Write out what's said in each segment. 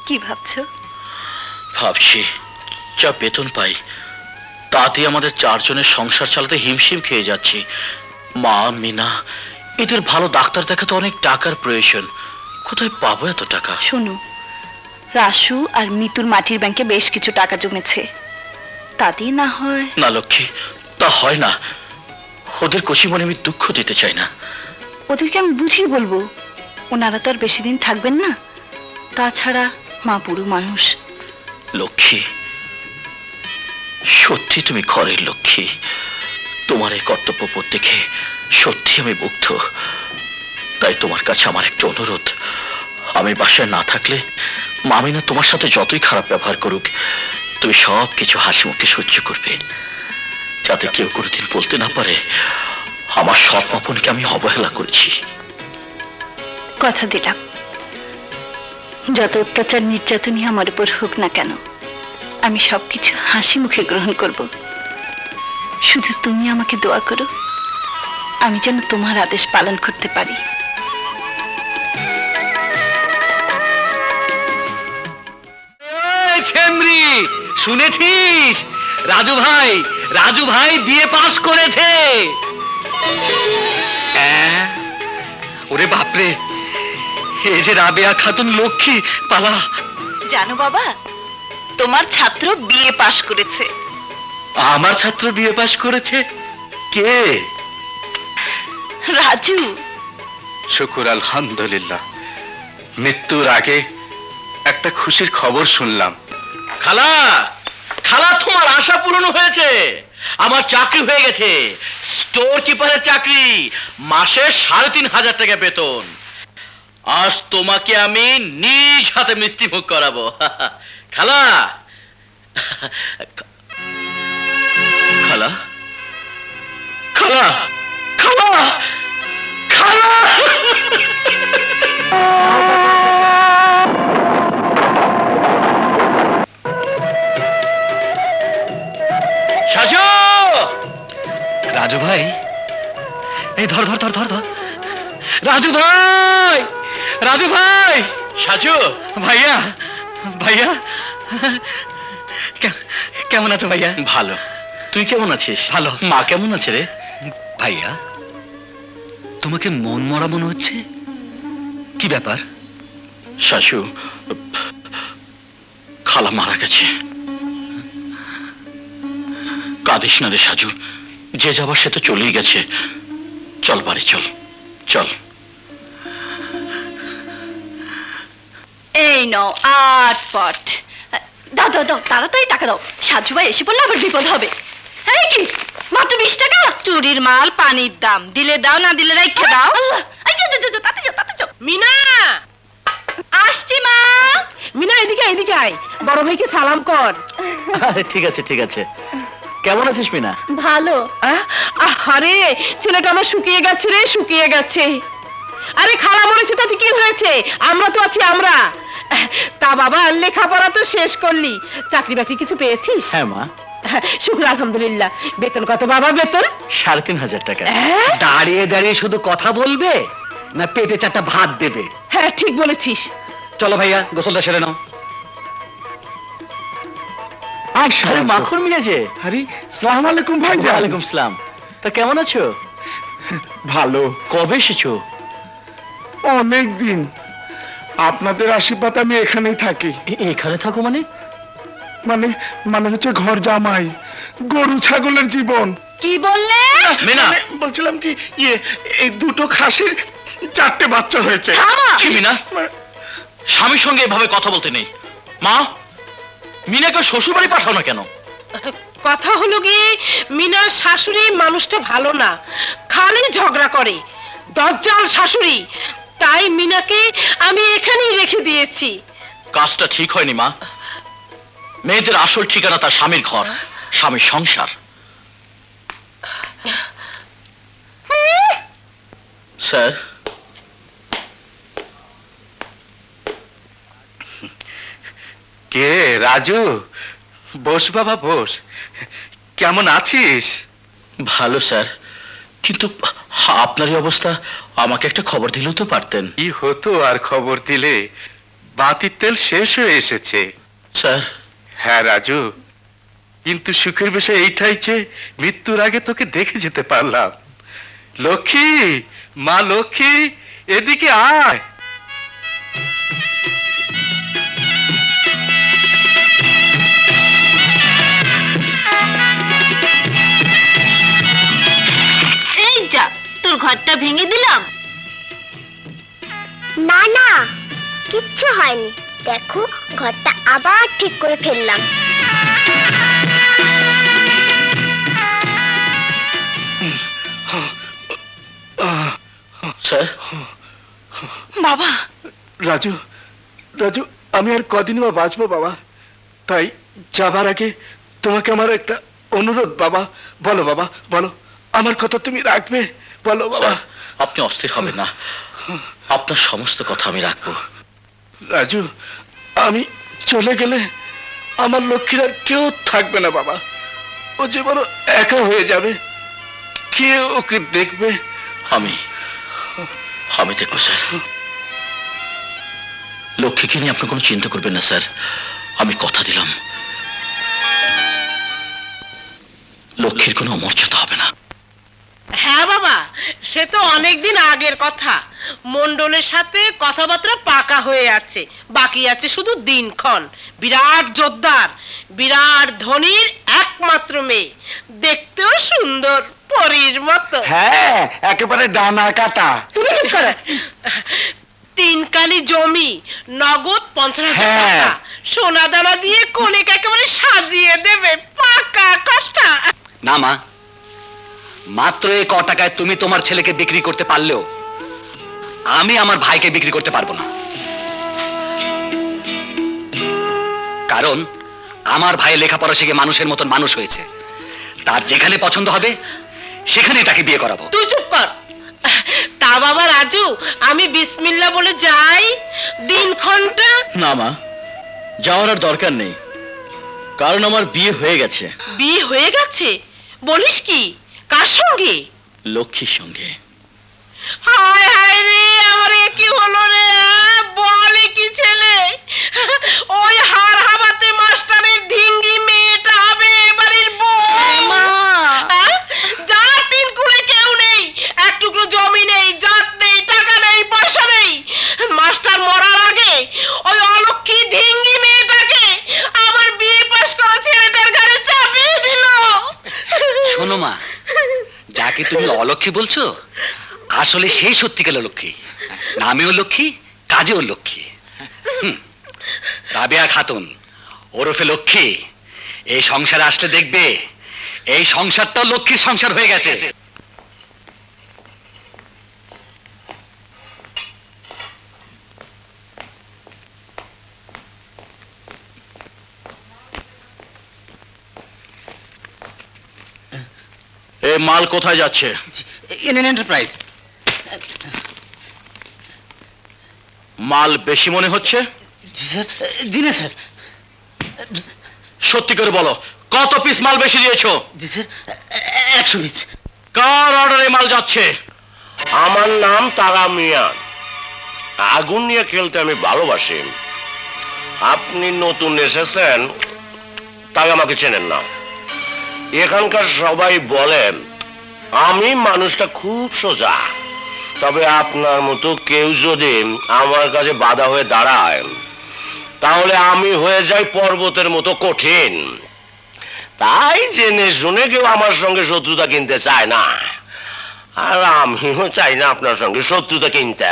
কি ভাবছো? ভাবছি যা বেতন পাই তাতে আমাদের চারজনের সংসার চালাতে হিমশিম খেয়ে যাচ্ছি। মা, মিনা, এদের ভালো ডাক্তার দেখাতে অনেক টাকার প্রয়োজন। কোথায় পাবো এত টাকা? শোনো, রাসু আর মিতুর মাটির ব্যাংকে বেশ কিছু টাকা জমেছে, তাতেই না হয়। না লক্ষ্মী, তা হয় না। ওদের কচি মনে আমি দুঃখ দিতে চাই না। ওদেরকে আমি বুঝিয়ে বলবো, ওনারা তো আর বেশি দিন থাকবেন না। তাছাড়া মা বুড়ো মানুষ। লক্ষ্মী, সত্যি তুমি ঘরের লক্ষ্মী। তোমার এই কর্তব্যবোধ দেখে সত্যি আমি মুগ্ধ। তাই তোমার কাছে আমার একটা অনুরোধ, আমি বাসায় না থাকলে মামিনা তোমার সাথে যতই খারাপ ব্যবহার করুক, তুমি সব কিছু হাসি মুখে সহ্য করবে, যাতে কেউ কোনোদিন বলতে না পারে আমার সৎ আপনকে আমি অবহেলা করেছি। কথা দিলাম, যত অত্যাচার নির্যাতনই আমার উপর হোক না কেন, আমি সবকিছু হাসি মুখে গ্রহণ করব। শুধু তুমি আমাকে দোয়া করো, আমি যেন তোমার আদেশ পালন করতে পারি। শুনেছিস? রাজু ভাই বিয়ে পাশ করেছে। ওরে বাপরে, এই যে রাবেয়া খাতুন লক্ষ্মী, পালা। জানো বাবা, তোমার ছাত্র বিয়ে পাশ করেছে। আমার ছাত্র বিয়ে পাশ করেছে? কে? রাজু। শুকুর আলহামদুলিল্লাহ, মৃত্যুর আগে একটা খুশির খবর শুনলাম। খালা, খালা, তোমার আশা পূরণ হয়েছে। আমার চাকরি হয়ে গেছে, স্টোর কিপারের চাকরি, মাসে ৩,৫০০ টাকা বেতন। আজ তোমাকে আমি নিজ হাতে মিষ্টি মুখ করাবো। খালা, খালা, খালা, খালা, খালা। সাজু! রাজু ভাই, এই ধর ধর ধর ধর ধর। রাজু ভাই, রাজু ভাই! সাজু ভাইয়া, ভাইয়া কেমন আছো ভাইয়া? ভালো। তুই কেমন আছিস? ভালো। মা কেমন আছে রে? ভাইয়া, তোমাকে মন মরা মনে হচ্ছে, কি ব্যাপার? শাশু, খালা মারা গেছে। কাঁদিস না রে সাজু, যে যাবার সে তো চলেই গেছে। চল বাড়ি চল, চল। এই নাও ৮ পট। দাও দাও দাও, তাড়াতাড়ি টাকা দাও, সাজু ভাই এসে পড়লে আবার বিপদ হবে। এই কি, মাত্র ২০ টাকা? চুরির মাল পানির দাম, দিলে দাও, না দিলে রেখে দাও। আল্লাহ, এই যাও যাও যাও, তাতে যাও তাতে যাও। মিনা, আসছি মা। মিনা এদিকে এদিকে আয়, বড় ভাইকে সালাম কর। ঠিক আছে ঠিক আছে। কেমন আছিস মিনা? ভালো। আরে ছেলেটা আমার শুকিয়ে গেছে রে, শুকিয়ে গেছে। আরে খালা মরেছে তাতে কি হয়েছে, আমরা তো আছি আমরা। তা বাবা, লেখাপড়া তো শেষ করলি, চাকরি বাকরি কিছু পেয়েছিস? হ্যাঁ মা। শুক্র আলহামদুলিল্লাহ। বেতন কত বাবা? বেতন ৩,৫০০ টাকা। হ্যাঁ? দাঁড়িয়ে দাঁড়িয়ে শুধু কথা বলবে না পেটে ৪টা ভাত দেবে? হ্যাঁ ঠিক বলেছিস। চলো ভাইয়া, গোসলটা সেরে নাও। আরে মাখন মিলেছে। আরে সালাম আলাইকুম ভাই। ওয়ালাইকুম সালাম। তা কেমন আছো? ভালো। কবে এসেছো? অনেক দিন। আপনাদের আশীর্বাদ আমি এখানেই থাকি। এখানে থাকো মানে? মানে মানে হচ্ছে ঘর জামাই, গরু ছাগলের জীবন। কি বললে? মিনা, মানে বলছিলাম কি, এই দুটো খাসির 4টে বাচ্চা হয়েছে। কি মিনা, স্বামীর সঙ্গে এভাবে কথা বলতে নেই। মা, মিনাকে শ্বশুর বাড়ি পাঠাও না কেন? কথা হলো কি, মিনার শাশুড়ি মানুষটা ভালো না, খালি ঝগড়া করে, দজ্জাল শাশুড়ি। তাই মিনাকে আমি এখানেই রেখে দিয়েছি। কাজটা ঠিক হয়নি মা। মেয়েদের আসল ঠিকানা তার স্বামীর ঘর, স্বামীর সংসার। স্যার, কে? রাজু, বস বাবা বস। কেমন আছিস? ভালো স্যার, কিন্তু আপনার এই অবস্থা, আমাকে একটা খবর দিলেও তো পারতেন। কি হতো আর খবর দিলে? বাতির তেল শেষ হয়ে এসেছে। স্যার, হ্যাঁ রাজু, কিন্তু সুখের বিষয় এইটাই যে মৃত্যুর আগে তোকে দেখে যেতে পারলাম। লক্ষ্মী, মা লক্ষ্মী, এদিকে আয়। এই যা, তোর ঘরটা ভেঙে দিলাম। না না, কিচ্ছু হয়নি। দেখো, ঘরটা আবার ঠিক করে ফেললাম। স্যার, বাবা, রাজু, রাজু, আমি আর কদিন বা বাঁচবো বাবা? তাই যাবার আগে তোমাকে আমার একটা অনুরোধ বাবা। বলো বাবা, বলো, আমার কথা তুমি রাখবে? বলো বাবা। স্যার, আপনি অস্থির হবেন না, আপনার সমস্ত কথা আমি রাখবো। রাজু, আমি চলে গেলে আমার লক্ষ্মীর আর কেউ থাকবে না বাবা। ও যে বড় একা হয়ে যাবে, কে ওকে দেখবে? আমি আমি দেখবো স্যার। লক্ষ্মীকে নিয়ে আপনি কোনো চিন্তা করবেন না স্যার, আমি কথা দিলাম লক্ষ্মীর কোনো অমর্যাদা হবে না। হ্যাঁ বাবা, সে তো অনেকদিন আগের কথা। মন্ডলের সাথে কথাবার্তা পাকা হয়ে আছে, বাকি আছে শুধু দিনক্ষণ। বিরাট জোরদার, বিরাট ধনীর একমাত্র মেয়ে, দেখতেও সুন্দর, পরীর মতো। হ্যাঁ, একেবারে ডানা কাটা। তুমি চুপ করো। 3 কানি জমি, নগদ 50,000 হ্যাঁ। টাকা, সোনা দানা দিয়ে কনেকে একেবারে সাজিয়ে দেবে, পাকা কথা। না মা, মাত্র এই ক টাকায় তুমি তোমার ছেলেকে বিক্রি করতে পারলেও আমি আমার ভাইকে বিক্রি করতে পারবো না। কারণ আমার ভাই লেখাপড়া শিখে মানুষের মতন মানুষ হয়েছে। তার যেখানে পছন্দ হবে সেখানে তাকে বিয়ে করাবো। তুই চুপ কর। তা বাবা রাজু, আমি বিসমিল্লাহ বলে যাই, দিনক্ষণটা। না মা, যাওয়ার আর দরকার নেই, কারণ আমার বিয়ে হয়ে গেছে। বিয়ে হয়ে গেছে? বলিস কি? কার সঙ্গে? লক্ষ্মীর সঙ্গে। হায় হায় রে, আমার এ কি হলো রে? বলে কি ছেলে? ওই হার হাবাতে মাস্টারের ধিঙ্গি মেয়েটা হবে এ বাড়ির বউ। হ্যাঁ? যার 3 কুলে কেউ নেই, এক টুকরো জমি নেই, জাত নেই, টাকা নেই, পয়সা নেই, মাস্টার মরার আগে ওই অলক্ষী ধিঙ্গি মেয়েটাকে আমার বিয়ে পাশ করা ছেলেটার ঘরে চাপিয়ে দিল। শোনো মা, যাকে তুমি অলক্ষ্মী বলছো আসলে সেই সত্যিকারের লক্ষ্মী। নামেও লক্ষ্মী, কাজেও লক্ষ্মী। রাবেয়া খাতুন ওরফে লক্ষ্মী এই সংসারে আসলে দেখবে এই সংসারটাও লক্ষ্মীর সংসার হয়ে গেছে। এ মাল কোথায় যাচ্ছে? Indian enterprise. মাল বেশি মনে হচ্ছে? জি না স্যার। সত্যি করে বলো, কত পিস মাল বেশি দিয়েছো? জি স্যার, 100 পিস। কার অর্ডারে মাল যাচ্ছে? আমার নাম তারা মিয়া। আগুন নিয়ে খেলতে আমি ভালোবাসি। আপনি নতুন এসেছেন তাই আমাকে চেনেন না। এখানকার সবাই বলেন আমি মানুষটা খুব সোজা, তবে আপনার মতো কেউ যদি আমার কাছে বাধা হয়ে দাঁড়ায় তাহলে আমি হয়ে যাই পর্বতের মতো কঠিন। তাই জেনে শুনে কেউ আমার সঙ্গে শত্রুতা কিনতে চায় না, আর আমিও চাই না আপনার সঙ্গে শত্রুতা কিনতে,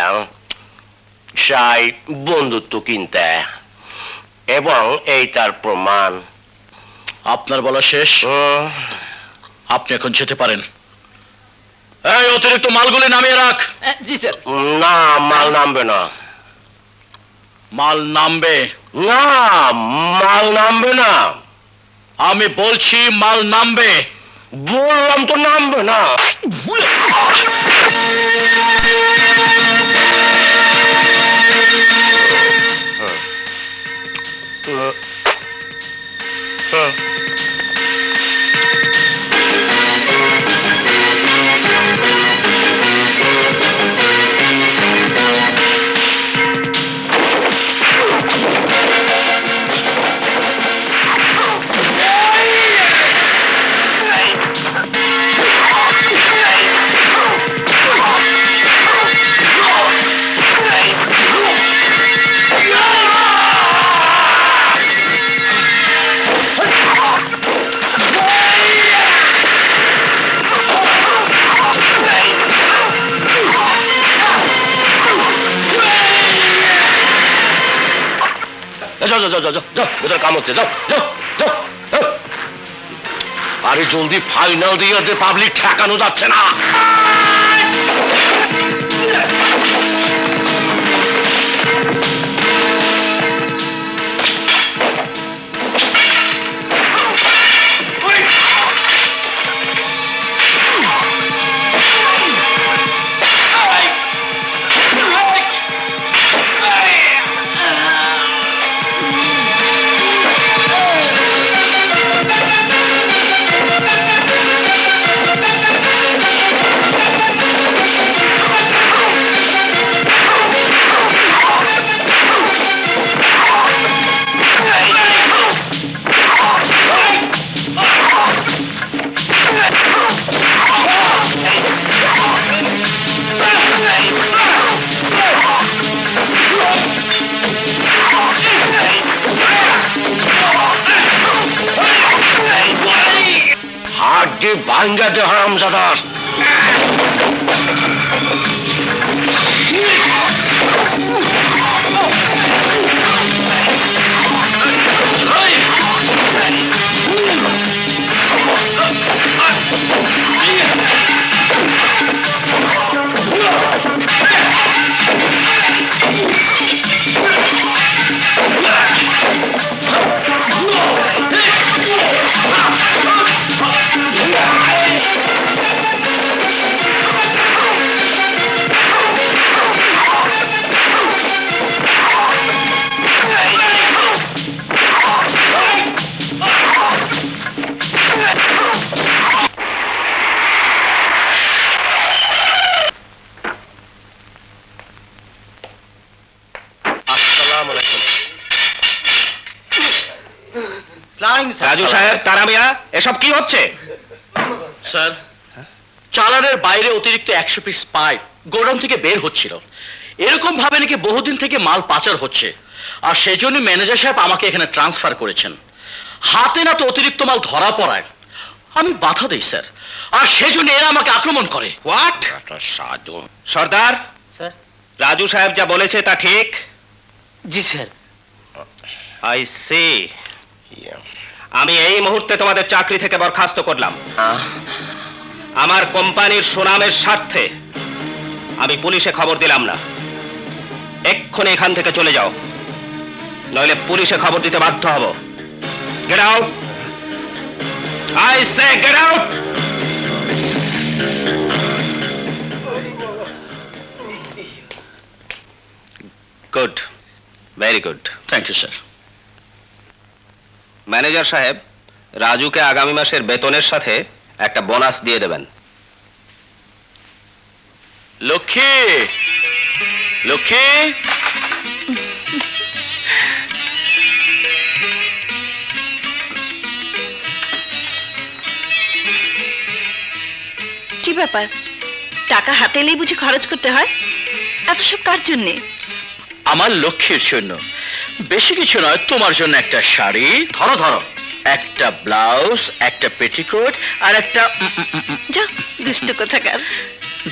চাই বন্ধুত্ব কিনতে। এবং এই তার প্রমাণ। আপনার বলা শেষ, আপনি এখন যেতে পারেন। এই অতিরিক্ত মালগুলি নামিয়ে রাখ। জি স্যার। না, মাল নামবে না। মাল নামবে। না, মাল নামবে না। আমি বলছি মাল নামবে। বললাম তো নামবে না। যাও যাও যাও যাও যাও, যাও ভেতরে কাম হচ্ছে, যাও যাও যাও যাও। আরে জলদি ফাইনাল দিয়ে দে, পাবলিক ঠেকানো যাচ্ছে না। হাড্ডি ভাঙ্গা দে হারামজাদার। রাজু সাহেব, তারা মিয়া, এসব কি হচ্ছে? স্যার, চালানের বাইরে অতিরিক্ত 100 পিস পাইপ গোডাউন থেকে বের হচ্ছিল। এরকম ভাবে নাকি বহুদিন থেকে মাল পাচার হচ্ছে, আর সেজন্য ম্যানেজার সাহেব আমাকে এখানে ট্রান্সফার করেছেন। হাতে না তো অতিরিক্ত মাল ধরা পড়ায়, আমি বাধা দেই স্যার, আর সেজন্য এরা আমাকে আক্রমণ করে। হোয়াট? সাধু সর্দার, স্যার। রাজু সাহেব যা বলেছে তা ঠিক? জি স্যার। I see. আমি এই মুহূর্তে তোমাদের চাকরি থেকে বরখাস্ত করলাম। আমার কোম্পানির সুনামের স্বার্থে আমি পুলিশে খবর দিলাম না। এক্ষুনি এখান থেকে চলে যাও, নইলে পুলিশে খবর দিতে বাধ্য হব। Get out, I say get out. Good, very good. Thank you sir. Manager সাহেব, রাজুকে আগামী মাসের বেতনের সাথে একটা বোনাস দিয়ে দেবেন। লক্ষ্মী, লক্ষ্মী, কি ব্যাপার, টাকা হাতে এলেই বুঝি খরচ করতে হয়? এত সব কার জন্যে? আমার লক্ষ্মীর জন্য। বেশি কিছু নয়, তোমার জন্য একটা শাড়ি, ধরো ধরো, একটা ব্লাউজ, একটা পেটিকোট, আর একটা যাও, দুষ্ট কোথাকার।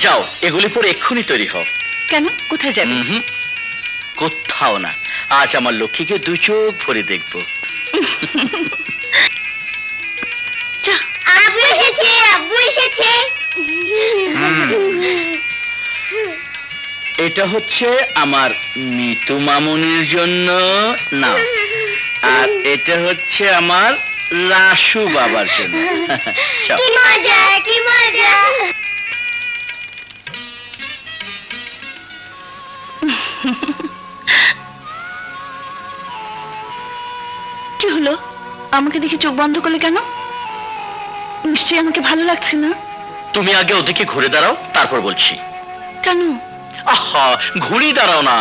যাও, এগুলি পরে এক্ষুনি তৈরি হও। কেন, কোথায় যাবে? কোথাও না, আজ আমার লক্ষ্মীকে 2 চোখ ভরে দেখবো। যা। আব্বু এসেছে, আব্বু এসেছে। এটা হচ্ছে আমার মিতু মামুনির জন্য, না, আর এটা হচ্ছে আমার রাসু বাবার জন্য। চল। কি মজা, কি মজা। কি হলো, আমাকে দেখে চোখ বন্ধ করলে কেন? নিশ্চয়ই আমাকে ভালো লাগছে না। তুমি আগে ওদিকে ঘুরে দাঁড়াও, তারপর বলছি। কেন? আহা, ঘুরে দাঁড়াও না।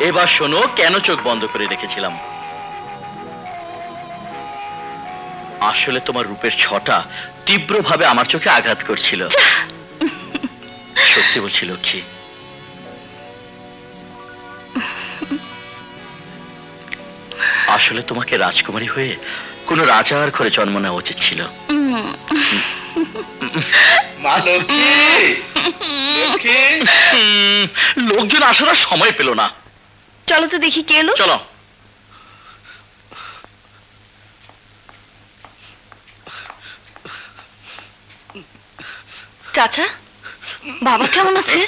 এবার শোনো, কেন চোখ বন্ধ করে রেখেছিলাম। আসলে তোমার রূপের ছটা তীব্রভাবে আমার চোখে আঘাত করছিল। সত্যি বলছি লক্ষ্মী, আসলে তোমাকে রাজকুমারী হয়ে কোন রাজার ঘরে জন্ম নেওয়া উচিত ছিল। মা লক্ষ্মী, লক্ষ্মী। লোকজন আসার আর সময় পেল না। চলো তো দেখি কে এলো। চলো। চাচা, বাবা কেমন আছে?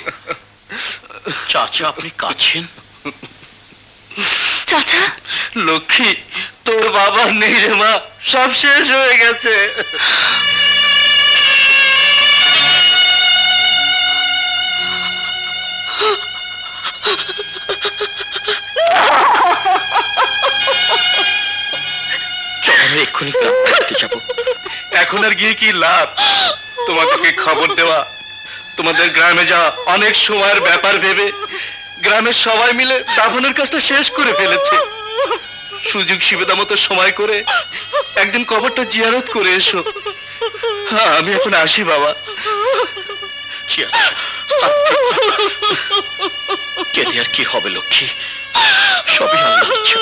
চাচা আপনি কাছেন? চাচা, লক্ষ্মী, তোর বাবা নেই রে মা, সব শেষ হয়ে গেছে। চলো আমি এক্ষুনি গ্রাম ফিরতে যাবো। এখন আর গিয়ে কি লাভ? তোমাকে খবর দেওয়া, তোমাদের গ্রামে যাওয়া অনেক সময়ের ব্যাপার ভেবে গ্রামের সবাই মিলে দাফনের কাজটা শেষ করে ফেলেছে। সুযোগ সুবিধা মতো সময় করে একদিন কবরটা জিয়ারত করে এসো। হ্যাঁ, আমি এখন আসি বাবা। কেঁদে আর কি হবে লক্ষ্মী, সবই আল্লাহর ইচ্ছা।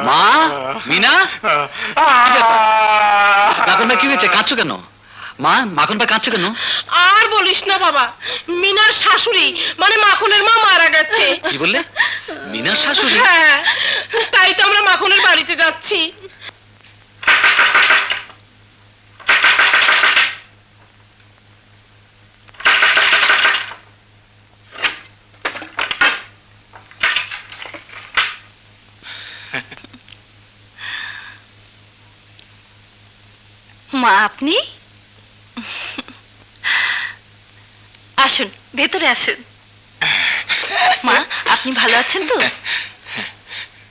মা, মিনা, মাখন ভাই কি হয়েছে? কাঁদছো কেন? মা, মাখন ভাই কাঁদছো কেন? আর বলিস না বাবা, মিনার শাশুড়ি মানে মাখনের মা মারা গেছে। কি বললে? মিনার শাশুড়ি? হ্যাঁ, তাই তো আমরা মাখনের বাড়িতে যাচ্ছি। মা আপনি আসুন, ভেতরে আসুন। মা, আপনি ভালো আছেন তো?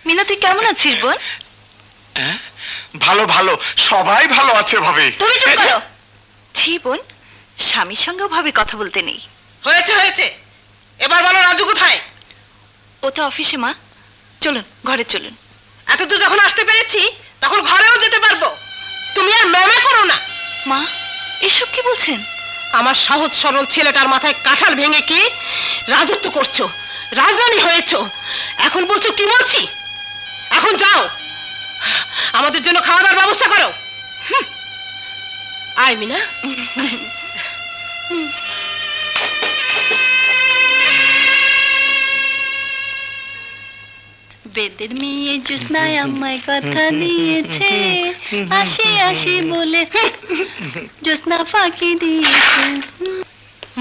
মিনা, তুই কেমন আছিস বোন? ভালো ভালো, সবাই ভালো আছে ভাবে। তুমি চুপ করো। ছি বোন, স্বামীর সঙ্গেও ভাবে কথা বলতে নেই। হয়েছে হয়েছে, এবার বলো রাজু কোথায়? ও তো অফিসে মা। চলুন ঘরে চলুন। এতদূর যখন আসতে পেরেছি তখন ঘরেও যেতে পারবো। তুমি আর ম্যামে করো না। মা, এসব কি বলছেন? আমার সহজ সরল ছেলেটার মাথায় কাঁঠাল ভেঙে কি রাজত্ব করছো, রাজরানী হয়েছো, এখন বলছো কি বলছি? এখন যাও, আমাদের জন্য খাওয়া দাওয়ার ব্যবস্থা করো। আয় মিনা। বেদের মেয়ে জ্যোৎস্নায় আমায় কথা দিয়েছে, আসি আসি বলে জ্যোৎস্না ফাঁকি দিয়েছে।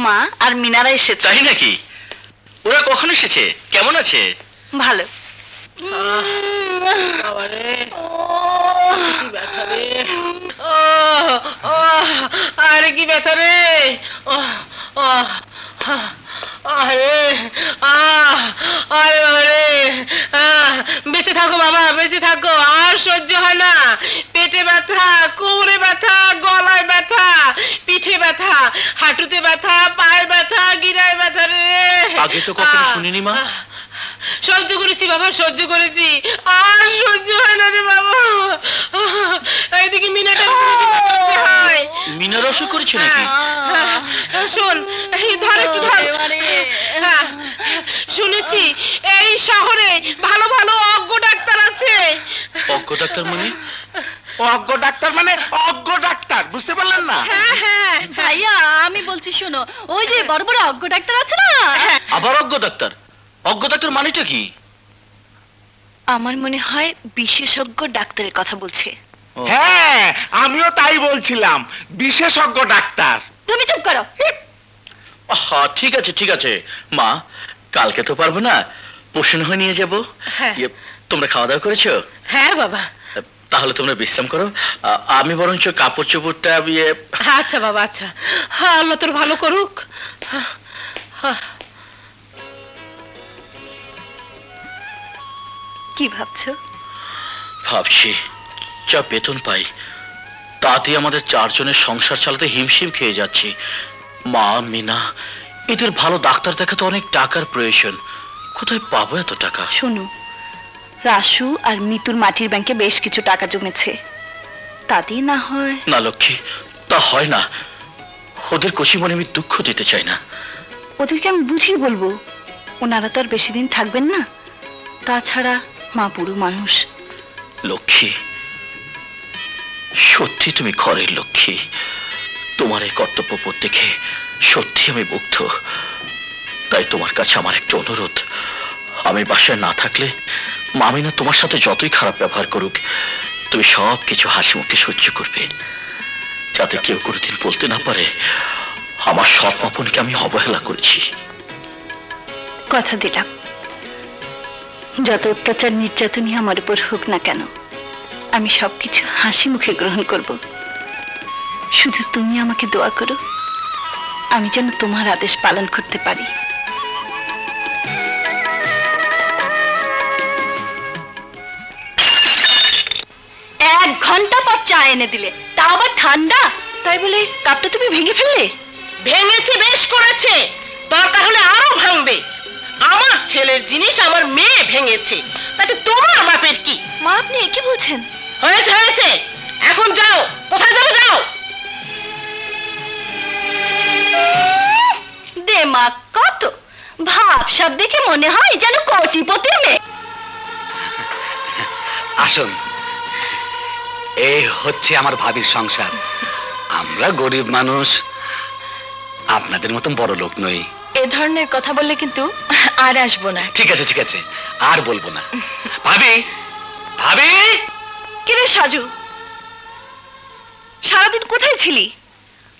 মা আর মিনারা এসেছে। তাই নাকি? ওরা কখন এসেছে? কেমন আছে? ভালো। বাবারে, কি ব্যথা রে! আরে কি ব্যথা রে! আরে আরে বাবারে! বেঁচে থাকো বাবা, বেঁচে থাকো। আর সহ্য হয় না। পেটে ব্যথা, কোমরে ব্যথা, গলায় ব্যথা, পিঠে ব্যথা, হাঁটুতে ব্যথা, পায়ে ব্যথা, গিরায় ব্যথা রে। আগে তো কখনো শুনিনি মা। সহ্য করেছি বাবা, সহ্য করেছি। আর সহ্য হয় না রে বাবা। এইদিকে মিনাটা হয়। মিনার অসুখ করেছে নাকি? শোন, এই ধর একটু ধর। হ্যাঁ, শুনেছি এই শহরে ভালো ভালো অজ্ঞ ডাক্তার আছে। অজ্ঞ ডাক্তার মানে? অজ্ঞ ডাক্তার মানে অজ্ঞ ডাক্তার, বুঝতে পারলেন না? হ্যাঁ হ্যাঁ ভাইয়া, আমি বলছি শোনো, ওই যে বড় বড় অজ্ঞ ডাক্তার আছে না। আবার অজ্ঞ ডাক্তার? অজ্ঞ ডাক্তার মানেটা কি? আমার মনে হয় বিশেষজ্ঞ ডাক্তারের কথা বলছে। হ্যাঁ, আমিও তাই বলছিলাম, বিশেষজ্ঞ ডাক্তার। তুমি চুপ করো। হ্যাঁ ঠিক আছে ঠিক আছে মা, কালকে তো পারবো না, পরশু না হয় নিয়ে যাবো। হ্যাঁ। তোমরা খাওয়া দাওয়া করেছো? হ্যাঁ বাবা। তাহলে তোমরা বিশ্রাম করো, আমি বরঞ্চ কাপড় চোপড়টা আচ্ছা বাবা, আচ্ছা। হ্যাঁ, আল্লাহ তোর ভালো করুক। কি ভাবছো? ভাবছি যা বেতন পাই তাতে আমাদের চারজনের সংসার চালাতে হিমশিম খেয়ে যাচ্ছি। মা, মিনা, এদের ভালো ডাক্তার দেখাতে অনেক টাকার প্রয়োজন। কোথায় পাবো এত টাকা? শোনো, রাসু আর মিতুর মাটির ব্যাংকে বেশ কিছু টাকা জমেছে, তাতেই না হয়। না লক্ষ্মী, তা হয় না। ওদের কচি মনে আমি দুঃখ দিতে চাই না। ওদেরকে আমি বুঝিয়ে বলবো, ওনারা তো আর বেশি দিন থাকবেন না। তাছাড়া মা বুড়ো মানুষ। লক্ষ্মী, সত্যি তুমি ঘরের লক্ষ্মী। তোমার এই কর্তব্যবোধ দেখে সত্যি আমি মুগ্ধ। তাই তোমার কাছে আমার একটা অনুরোধ, আমি বাসায় না থাকলে মামিনা তোমার সাথে যতই খারাপ ব্যবহার করুক, তুমি সব কিছু হাসি মুখে সহ্য করবে, যাতে কেউ কোনোদিন বলতে না পারে আমার সৎ মাপনকে আমি অবহেলা করেছি। কথা দিলাম, যত অত্যাচার নির্যাতনই আমার উপর হোক না কেন, আমি সবকিছু হাসি মুখে গ্রহণ করব। শুধু তুমি আমাকে দোয়া করো, আমি যেন তোমার আদেশ পালন করতে পারি। এক ঘন্টা পর চা এনে দিলে, তা আবার ঠান্ডা, তাই বলে কাপটা তুমি ভেঙে ফেললে? ভেঙেছে, বেশ করেছে, দরকার হলে আরো ভাঙবে। আমার ছেলের জিনিস আমার মেয়ে ভেঙেছে, তাতে তোমার বাপের কি? মা, আপনি কি বলছেন? হয়েছে হয়েছে, এখন যাও, কোথায় যাবে যাও। মা কত ভাব সব দেখে মনে হয় যেন কোটিপতির মেয়ে। আসুন, এই হচ্ছে আমার ভাবির সংসার। আমরা গরিব মানুষ, আপনাদের মতন বড় লোক নই। এ ধরনের কথা বললে কিন্তু আর আসবো না। ঠিক আছে ঠিক আছে, আর বলবো না। ভাবি, ভাবি। কিরে সাজু, সারাদিন কোথায় ছিলি?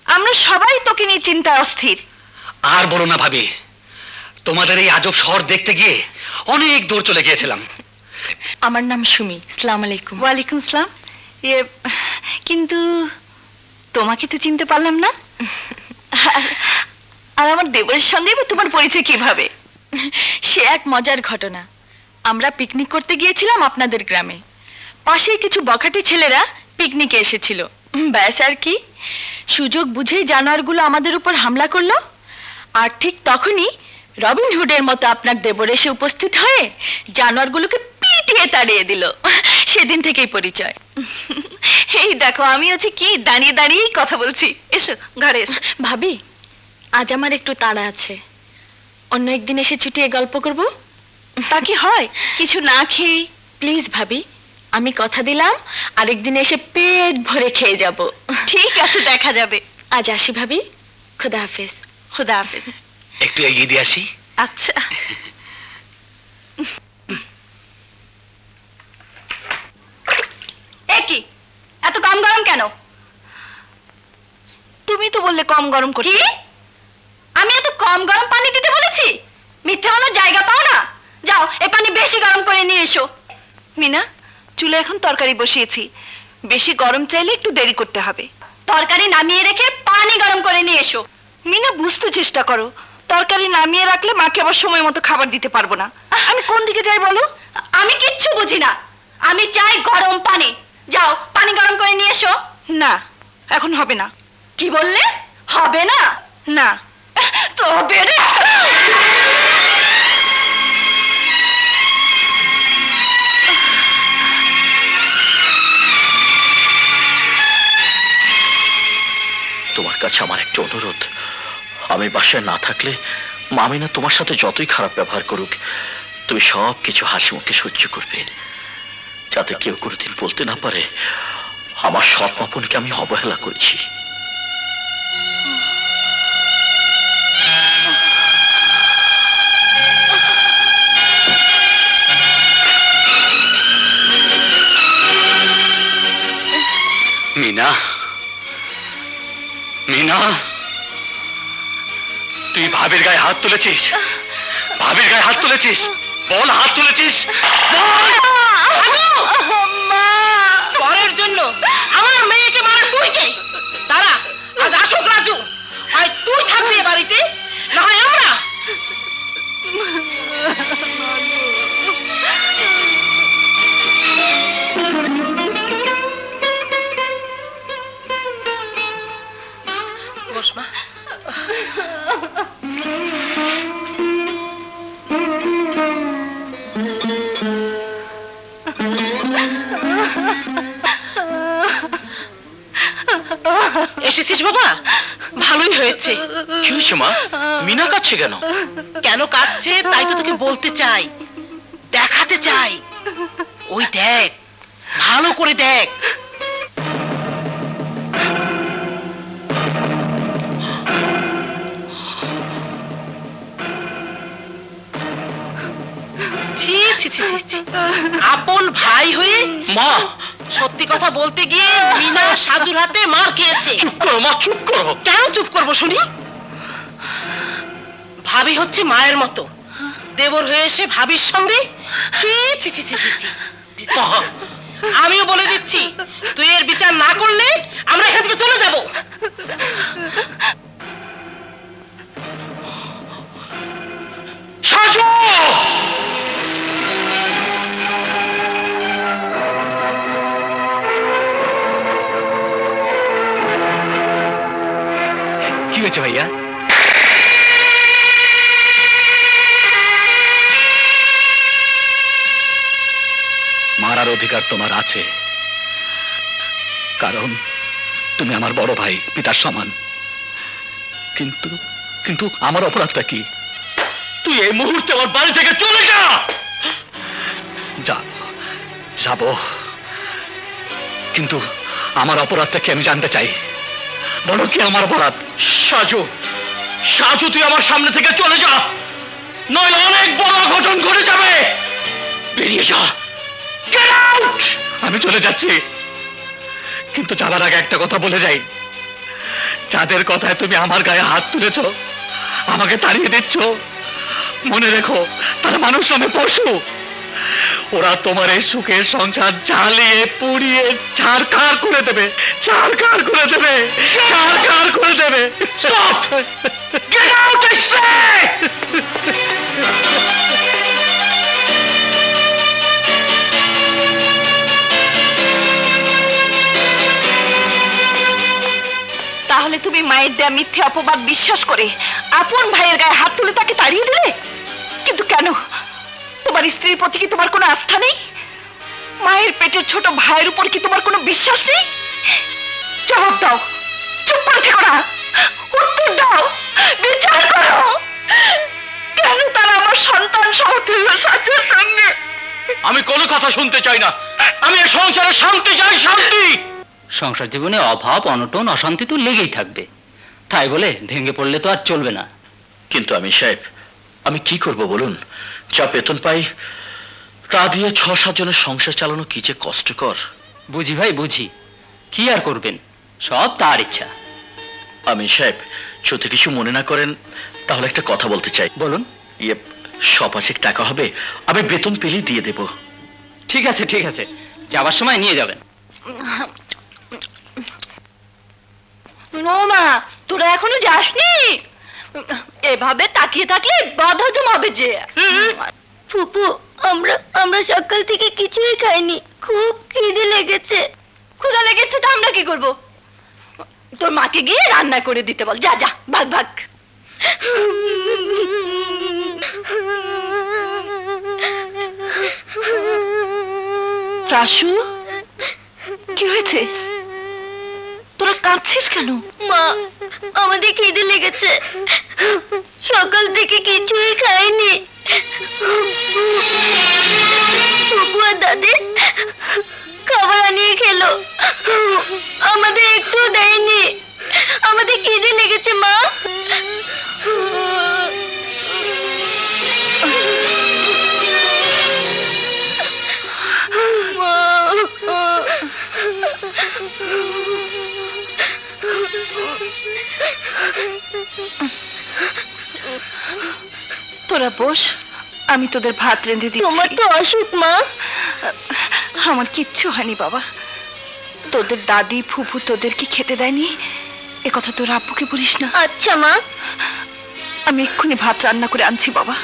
আমরা সবাই তোকে নিয়ে চিন্তায় অস্থির। আর বলো না ভাবি, তোমাদের এই আজব শহর দেখতে গিয়ে অনেক দূর চলে গিয়েছিলাম। আমার নাম সুমি। আসসালামু আলাইকুম। ওয়ালাইকুম আসসালাম। কিন্তু তোমাকে তো চিনতে পারলাম না। আর আমার দেবরের সঙ্গে তোমার পরিচয় কিভাবে? সে এক মজার ঘটনা। আমরা পিকনিক করতে গিয়েছিলাম আপনাদের গ্রামে। পাশেই কিছু বখাটে ছেলেরা পিকনিকে এসেছিল, ব্যাস আর কি। সুযোগ বুঝেই জানোয়ারগুলো আমাদের উপর হামলা করলো, আর ঠিক তখনই রবিন হুডের মতো আপনার দেবর এসে উপস্থিত হয়ে জানোয়ারগুলোকে পিটিয়ে তাড়িয়ে দিল। সেদিন থেকেই পরিচয়। এই দেখো, আমি হচ্ছে কি দাঁড়িয়ে দাঁড়িয়েই কথা বলছি। এসো ঘরে এসো। ভাবি, আজ আমার একটু তাড়া আছে, অন্য একদিন এসে ছুটিয়ে গল্প করব। তা কি হয় কিছু না খেয়ে? প্লিজ ভাবি, আমি কথা দিলাম আরেকদিন এসে পেট ভরে খেয়ে যাব। ঠিক আছে, দেখা যাবে। আজ আসি ভাবি, খুদা হাফেজ। খুদা হাফেজ। একটু এগিয়ে দিয়ে আসি। আচ্ছা। কি এত কম গরম কেন? তুমি তো বললে কম গরম করতে। কি? আমি এত কম গরম পানি দিতে বলেছি? মিথ্যে বলার জায়গা পাও না। যাও, এ পানি বেশি গরম করে নিয়ে এসো। মিনা, চুলে এখন তরকারি বসিয়েছি, বেশি গরম চাইলে একটু দেরি করতে হবে। তরকারি নামিয়ে রেখে পানি গরম করে নিয়ে এসো। মিনা, বুঝতে চেষ্টা করো, তরকারি নামিয়ে রাখলে মাকে আবার সময় মতো খাবার দিতে পারবো না। আমি কোন দিকে যাই বলো? আমি কিচ্ছু বুঝি না, আমি চাই গরম পানি। যাও, পানি গরম করে নিয়ে এসো। না, এখন হবে না। কি বললে? হবে না? না। তবে রে, তোমার কাছে আমার একটা অনুরোধ, আমি বাসায় না থাকলে মামিনা তোমার সাথে যতই খারাপ ব্যবহার করুক, তুমি সব কিছু হাসি মুখে সহ্য করবে, যাতে কেউ কোনোদিন বলতে না পারে আমার সৎ মাপনকে আমি অবহেলা করেছি। মিনা, মিনা, তুই ভাবির গায়ে হাত তুলেছিস? ভাবির গায়ে হাত তুলেছিস? বল, হাত তুলেছিস? পরের জন্য আমার মেয়েকে মারা তুই কে? তারা আজ আসুক রাজু, হয় তুই থাকবি এ বাড়িতে, না হয় আমরা। বস মা। এসেছিস বাবা, ভালোই হয়েছে। কি হয়েছে মা? মিনা কাঁদছে কেন? কেন কাঁদছে তাই তো তোকে বলতে চাই, দেখাতে চাই। ওই দেখ, ভালো করে দেখ। আপন ভাই হয়ে মা সত্যি কথা বলতে গিয়ে মিনা সাজুর হাতে মার খেয়েছে। চুপ করো মা, চুপ করো। কেন চুপ করবো শুনি? ভাবি হচ্ছে মায়ের মতো, দেবর হয়ে এসে ভাবির সঙ্গে ছি, ছি, ছি, ছি, ছি, ছি। মা, আমিও বলে দিচ্ছি, তুই এর বিচার না করলে আমরা এখান থেকে চলে যাব। সাজু! কি হয়েছে ভাইয়া? মারার অধিকার তোমার আছে, কারণ তুমি আমার বড় ভাই, পিতার সমান। কিন্তু কিন্তু আমার অপরাধটা কি? তুই এই মুহূর্তে আমার বাড়ি থেকে চলে যা। যাব, কিন্তু আমার অপরাধটা কি আমি জানতে চাই। বলো কি আমার অপরাধ? সাজু, সাজু তুই আমার সামনে থেকে চলে যা, নয় অনেক বড় অঘটন ঘটে যাবে। বেরিয়ে যা। Get out! আমি চলে যাচ্ছি, কিন্তু যাবার আগে একটা কথা বলে যাই। যাদের কথায় তুমি আমার গায়ে হাত তুলেছ, আমাকে তাড়িয়ে দিচ্ছ, মনে রেখো তারা মানুষ নামে পশু। ওরা তোমার এই সুখের সংসার জ্বালিয়ে পুড়িয়ে ছারখার করে দেবে, ছারখার করে দেবে, ছারখার করে দেবে। Stop! Get out, I say! তাহলে তুমি মায়ের দেয়া মিথ্যে অপবাদ বিশ্বাস করে আপন ভাইয়ের গায়ে হাত তুলে তাকে তাড়িয়ে দিলে? কিন্তু কেন? তোমার স্ত্রীর প্রতি কি তোমার কোনো আস্থা নেই? মায়ের পেটের ছোট ভাইয়ের উপর কি তোমার কোনো বিশ্বাস নেই? জবাব দাও, চুপ করে থেকো না, উত্তর দাও, বিচার করো। কেন তারা আমার সন্তান সমতুল্য সাজুর সঙ্গে? আমি কোনো কথা শুনতে চাই না। আমি এই সংসারে শান্তি চাই, শান্তি। সংসার জীবনে অভাব, অনটন, অশান্তি তো লেগেই থাকবে, তাই বলে ভেঙে পড়লে তো আর চলবে না। কিন্তু আমি সাহেব, আমি কি করব বলুন? যা বেতন পাই তা দিয়ে 6-7 জনের সংসার চালানো কি যে কষ্টকর। বুঝি ভাই, বুঝি, কি আর করবেন, সব তার ইচ্ছা। আমি সাহেব, যদি কিছু মনে না করেন তাহলে একটা কথা বলতে চাই। বলুন। ইয়ে, 100 টাকা হবে, আমি বেতন পেলেই দিয়ে দেব। ঠিক আছে, ঠিক আছে, যাবার সময় নিয়ে যাবেন। মা, তোরা এখনো যাসনি? এভাবে তাকিয়ে থাকলে বদহজম হবে যে। ফুপু, আমরা সকাল থেকে কিছুই খাইনি, খুব খিদে লেগেছে। ক্ষুধা লেগেছে তো আমরা কি করব? তোর মাকে গিয়ে রান্না করে দিতে বল। যা যা, ভাগ ভাগ। রাসু, কি হয়েছে? তোরা কাঁদছিস কেন? মা, আমাদের খিদে লেগেছে, সকাল থেকে কিছুই খাইনি। ফুপু আর দাদি খাবার আনিয়ে খেলো, আমাদের একটু দেয়নি। আমাদের খিদে লেগেছে মা। তোরা বস, আমি তোদের ভাত রেঁধে দিচ্ছি। তোমার তো অসুখ মা। আমার কিচ্ছু হয়নি বাবা। তোদের দাদি ফুফু তোদেরকে খেতে দেয়নি এ কথা তোর আব্বুকে বলিস না। আচ্ছা মা। আমি এক্ষুনি ভাত রান্না করে আনছি বাবা।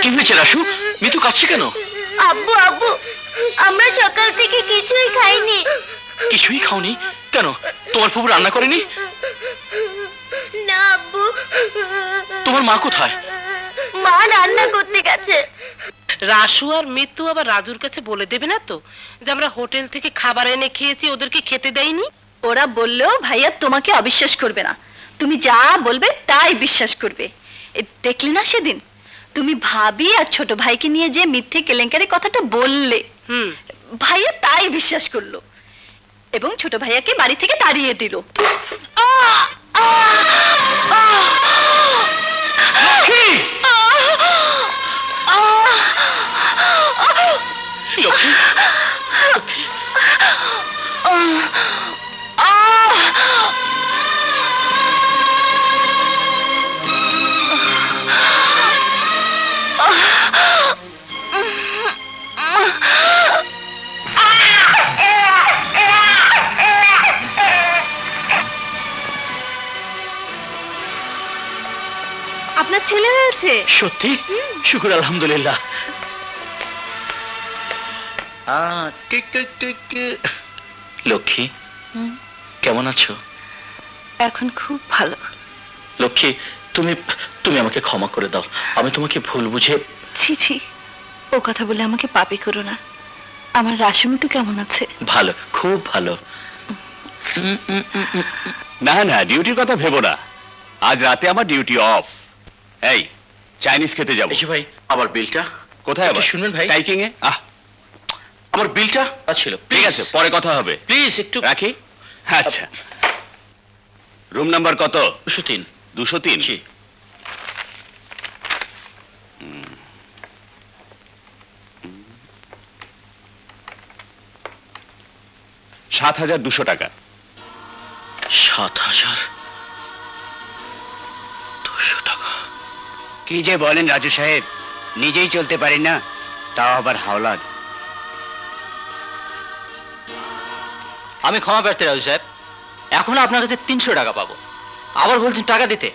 কি হয়েছে রাসু? মিতু কাঁদছে কেন? আব্বু, আব্বু, আমরা সকাল থেকে কিছুই খাইনি। কিছুই খাওনি কেন? তোমার ফুফু রান্না করেনি? না আব্বু। তোমার মা কোথায়? মা রান্না করতে গেছে। রাসু আর মিতু আবার রাজুর কাছে বলে দেবে না তো যে আমরা হোটেল থেকে খাবার এনে খেয়েছি, ওদেরকে খেতে দেয়নি? ওরা বললেও ভাইয়া তোমাকে অবিশ্বাস করবে না। তুমি যা বলবে তাই বিশ্বাস করবে। দেখলে না সেদিন তুমি ভাবি আর ছোট ভাইকে নিয়ে যে মিথ্যে কেলেঙ্কারি কথাটা বললে, ভাইয়া তাই বিশ্বাস করলো এবং ছোট ভাইয়াকে বাড়ি থেকে তাড়িয়ে দিল। লক্ষ্মী, আপনার ছেলে হয়েছে? সত্যি? শুকুর আলহামদুলিল্লাহ। লক্ষ্মী, কেমন আছো? এখন খুব ভালো। লক্ষ্মী, তুমি তুমি আমাকে ক্ষমা করে দাও। আমি তোমাকে ভুল বুঝে। ছি ছি, ও কথা বলে আমাকে পাপী করো না। আমার রাসমী তো কেমন আছে? ভালো, খুব ভালো। না না, ডিউটির কথা ভেবো না, আজ রাতে আমার ডিউটি অফ। এই চাইনিজ খেতে যাবো। এই যে ভাই, আমার বিলটা কোথায় একটু আবার? শুনবেন ভাই? টাইকিং এ? আমার বিলটা ছিল। ঠিক আছে, পরে কথা হবে। প্লিজ একটু। রাখি। আচ্ছা, রুম নাম্বার কত? 203। 203? জি। 7,200 টাকা। 7,200 টাকা? কি যে বলেন রাজু সাহেব, নিজেই চলতে পারি না, তাও আবার হাওলাত। আমি ক্ষমা প্রার্থী রাজু সাহেব, এখন আপনার কাছে 300 টাকা পাবো। আবার বলছেন টাকা দিতে?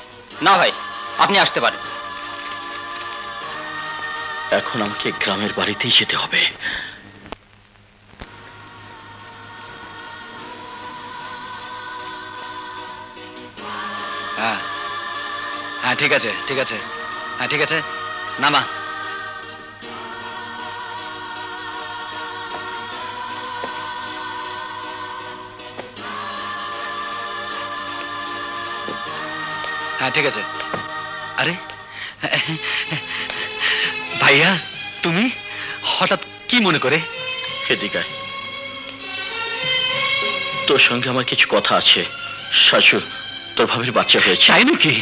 না ভাই, আপনি আসতে পারেন। এখন আমাকে গ্রামের বাড়িতেই যেতে হবে। হ্যাঁ হ্যাঁ, ঠিক আছে ঠিক আছে, হ্যাঁ ঠিক আছে, নামা। হ্যাঁ ঠিক আছে। আরে ভাইয়া, তুমি হঠাৎ কি মনে করে? এদিকে আয়। তোর সঙ্গে আমার কিছু কথা আছে। শাশু, তোর ভাবির বাচ্চা হয়েছে। তাই নাকি?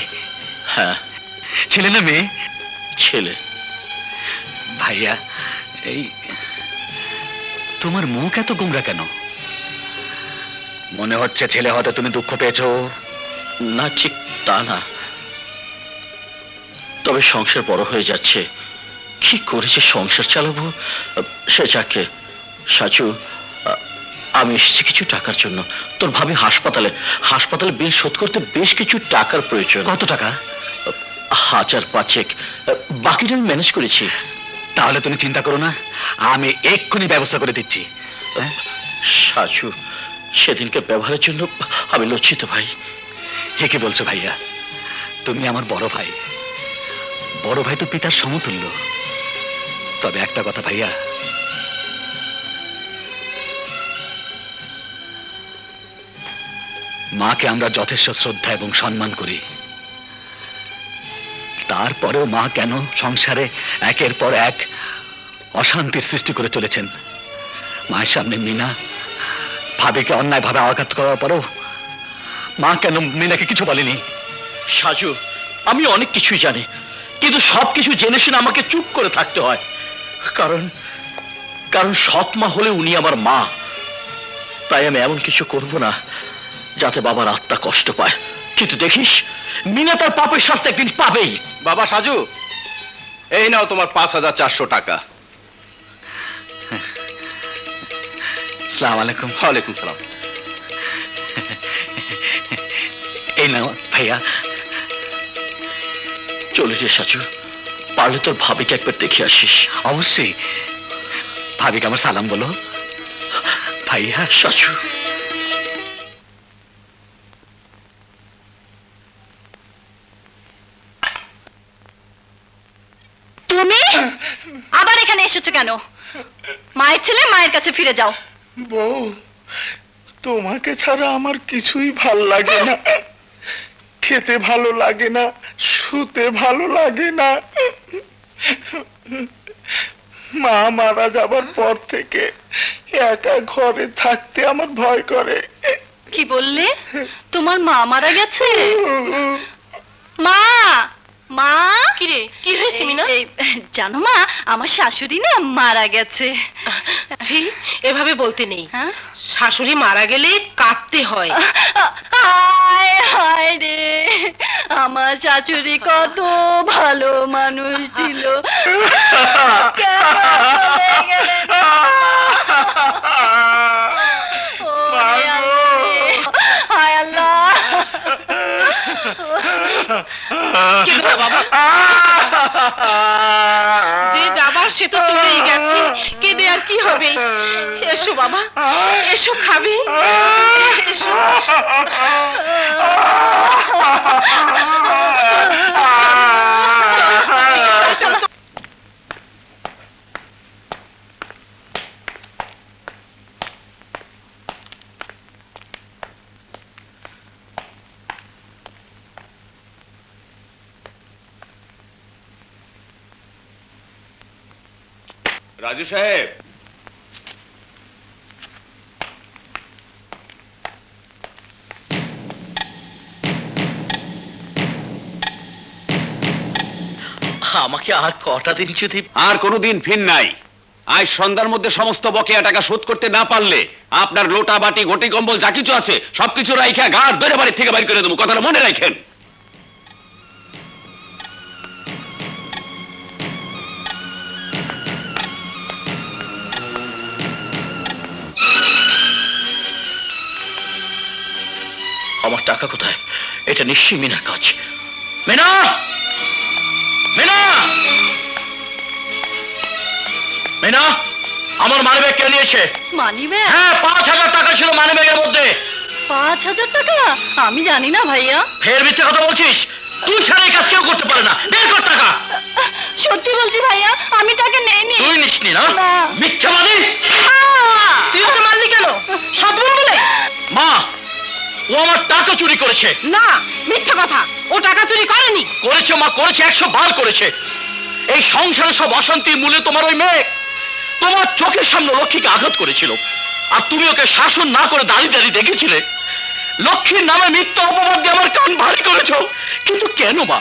হ্যাঁ। ছেলে না মেয়ে? ছেলে। ভাইয়া, এই তোমার মুখ এত গোমরা কেন? মনে হচ্ছে ছেলে হতে তুমি দুঃখ পেয়েছো। না, ঠিক তা না, তবে সংসার বড় হয়ে যাচ্ছে। কি করেছে সংসার চালাবো সে যাকে। সাচু, আমি এসেছি কিছু টাকার জন্য। তোর ভাবি হাসপাতালে বিল শোধ করতে বেশ কিছু টাকার প্রয়োজন। কত টাকা? 1,500। বাকিটা আমি ম্যানেজ করেছি। তাহলে তুমি চিন্তা করো না, আমি এক্ষুনি ব্যবস্থা করে দিচ্ছি। সাচু, সেদিনকে ব্যবহারের জন্য আমি লজ্জিত ভাই। হে কি বলছো ভাইয়া? তুমি আমার বড় ভাই, বড় ভাই তো পিতার সমতুল্য। তবে একটা কথা ভাইয়া, মাকে আমরা যথেষ্ট শ্রদ্ধা এবং সম্মান করি, তারপরেও মা কেন সংসারে একের পর এক অশান্তির সৃষ্টি করে চলেছেন? মায়ের সামনে মিনা ভাবিকে অন্যায়ভাবে আঘাত করার পরেও মা কেন মিনাকে কিছু বলেনি? সাজু, আমি অনেক কিছুই জানি, কিন্তু সবকিছু জেনে শুনে আমাকে চুপ করে থাকতে হয়। কারণ সৎ মা হলে উনি আমার মা। তাই আমি এমন কিছু করব না যাতে বাবার আত্মা কষ্ট পায়। কিন্তু দেখিস, মিনা তার পাপের শাস্তি একদিন পাবেই। বাবা সাজু, এই নাও তোমার 5,400 টাকা। আসসালামু আলাইকুম। ওয়ালাইকুম সালাম। এই নাও ভাইয়া। চলে যে সাজু, পারলে তোর ভাবিকে একবার দেখে আসিস। অবশ্যই, ভাবিকে আমার সালাম বলো। ভাইয়া সাজু, তুমি আবার এখানে এসেছো কেন? মায়ের ছেলে মায়ের কাছে ফিরে যাও। বউ, তোমাকে ছাড়া আমার কিছুই ভাল লাগে না। খেতে ভালো লাগে না, শুতে ভালো লাগে না। মা মারা যাবার পর থেকে একা ঘরে থাকতে আমার ভয় করে। কি বললে? তোমার মা মারা গেছে? মা, মা, কি রে, কি হয়েছে মিনা? জানো মা, আমার শাশুড়ি না মারা গেছে। ছি, এভাবে বলতে নেই। হ্যাঁ? শাশুড়ি মারা গেলে কাঁদতে হয়। হায় হায় রে, আমার শাশুড়ি কত ভালো মানুষ ছিল, কেন চলে গেলেন? ওরে আল্লাহ, হায় আল্লাহ। কেঁদো না বাবা, যে যাবার সে তো চলেই গেছে, কেঁদে আর কি হবে? এসো বাবা, এসো, খাবি? এসো। রাজু সাহেব, আমাকে আর কটা দিন যদি আর কোনোদিন ফির নাই। আজ সন্ধ্যার মধ্যে সমস্ত বকেয়া টাকা শোধ করতে না পারলে আপনার লোটা বাটি ঘটি কম্বল যা কিছু আছে সবকিছু রাইখা গাড় ধরে বাড়ির থেকে বাইর করে দেবো, কথাটা মনে রাখেন। আমার টাকা কোথায়? এটা নিশ্চয়ই মিনার কাজ। মিনা, মিনা, মিনা, আমার মানিব্যাগ কে নিয়েছে? মানিব্যাগ? হ্যাঁ, 5,000 টাকা ছিল মানিব্যাগের মধ্যে। 5,000 টাকা? আমি জানি না ভাইয়া। ফের মিথ্যে কথা বলছিস? তুই সারা এই কাজ কেউ করতে পারে না। বের কর টাকা। সত্যি বলছি ভাইয়া, আমি টাকা নেইনি। তুই নিসনি না? না। মিথ্যাবাদী! তুই ওকে মারলি কেন? সদবন বলে? মা, ও আমার টাকা চুরি করেছে। না, মিথ্যা কথা, ও টাকা চুরি করেনি। করেছে মা, করেছে, 100 বার করেছে। এই সংসারে সব অশান্তির মূলে তোমার ওই মেয়ে। তোমার চোখের সামনে লক্ষ্মীকে আঘাত করেছিল, আর তুমি ওকে শাসন না করে দাঁড়িয়ে দাঁড়িয়ে দেখেছিলে। লক্ষ্মীর নামে মিথ্যা অপবাদ দিয়ে আমার কান ভারী করেছো। কিন্তু কেন মা?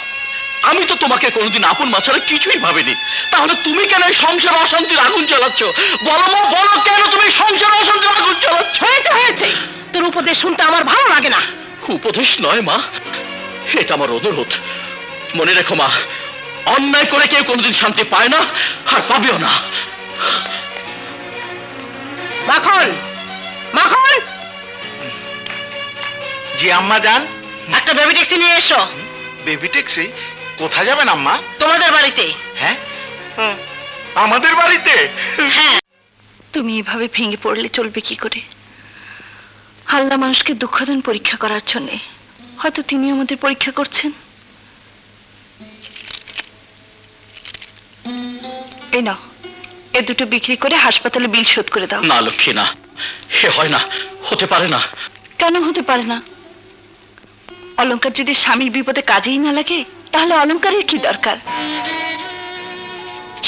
আমি তো তোমাকে কোনোদিন আপন মা ছাড়া কিছুই ভাবিনি। তাহলে তুমি কেন এই সংসার অশান্তির আগুন জ্বালাচ্ছ? বলো মা, বলো, কেন তুমি সংসার অশান্তির আগুন জ্বালাচ্ছ? হয়েছে, তোর উপদেশ শুনতে আমার ভালো লাগে না। উপদেশ নয় মা, এটা আমার অনুরোধ। মনে রেখো মা, অন্যায় করে কেউ কোনোদিন শান্তি পায় না, আর পাবেও না। মাখন, মাখন, জি আম্মা যান। একটা বেবি ট্যাক্সি নিয়ে এসো। Baby taxi? কোথায় যাবেন আম্মা? তোমাদের বাড়িতে। হ্যাঁ, আমাদের বাড়িতে? হ্যাঁ। তুমি এভাবে ভেঙে পড়লে চলবে কি করে? আল্লাহ মানুষকে দুঃখ দেন পরীক্ষা করার জন্যে। হয়তো তিনি আমাদের পরীক্ষা করছেন। এই নাও, এ দুটো বিক্রি করে হাসপাতালে বিল শোধ করে দাও। না লক্ষ্মী, না, হে হয় না, হতে পারে না। কেন হতে পারে না? অলংকার যদি স্বামীর বিপদে কাজেই না লাগে, তাহলে অলংকারের কি দরকার?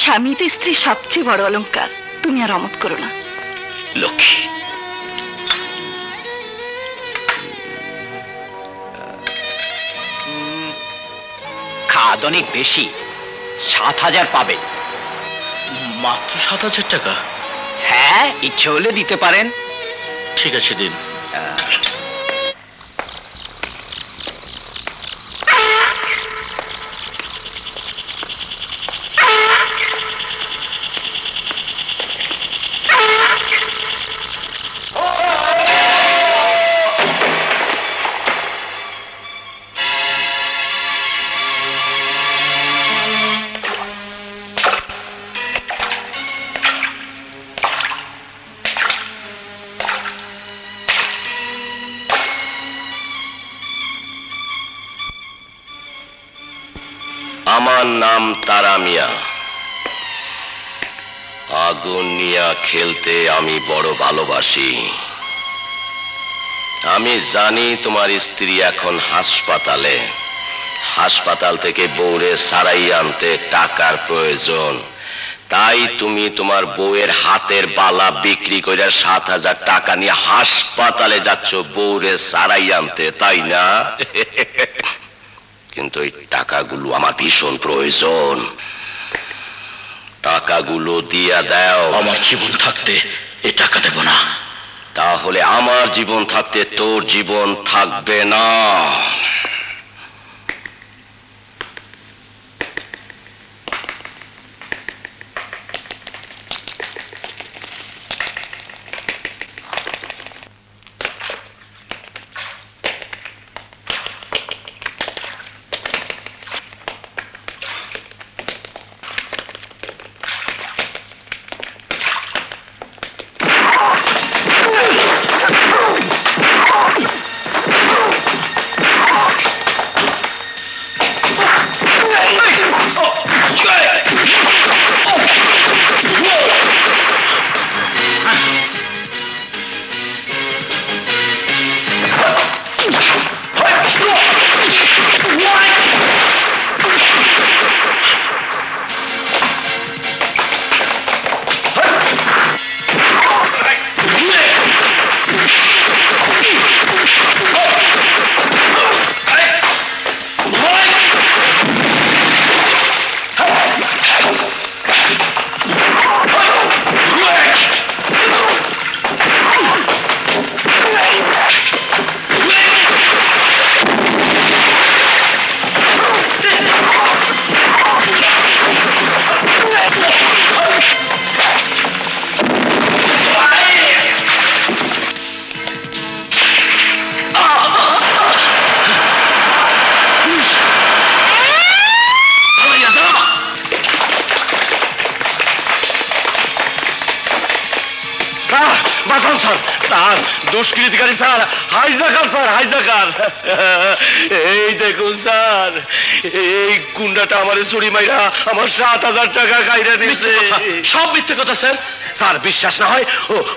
স্বামী তো স্ত্রীর সবচেয়ে বড় অলংকার। তুমি আর অমত করো না। লক্ষ্মী, খাদ অনেক বেশি, 7,000 পাবে। মাত্র 7,000 টাকা? হ্যাঁ, ইচ্ছে হলে দিতে পারেন। ঠিক আছে, দিন। আমার নাম তারা মিয়া। আগুন নিয়ে খেলতে আমি বড় ভালোবাসি। আমি জানি তোমার স্ত্রী এখন হাসপাতালে। হাসপাতাল থেকে বউরে সারাই আনতে টাকার প্রয়োজন। তাই তুমি তোমার বউয়ের হাতের বালা বিক্রি করে 7,000 টাকা নিয়ে হাসপাতালে যাচ্ছ বউরে সারাই আনতে, তাই না? কিন্তু এই টাকাগুলো আমার ভীষণ প্রয়োজন। টাকাগুলো দিয়া দাও। আমার জীবন থাকতে এ টাকা দেব না। তাহলে আমার জীবন থাকতে তোর জীবন থাকবে না। বাঁচান স্যার, স্যার দুষ্কৃতিকারী স্যার, হাইজাকার স্যার, হাইজাকার। এই দেখুন স্যার, এই গুন্ডাটা আমার চুরি মাইরা আমার 7,000 টাকা কাইরা নিয়েছে। সব মিথ্যে কথা স্যার। স্যার বিশ্বাস না হয়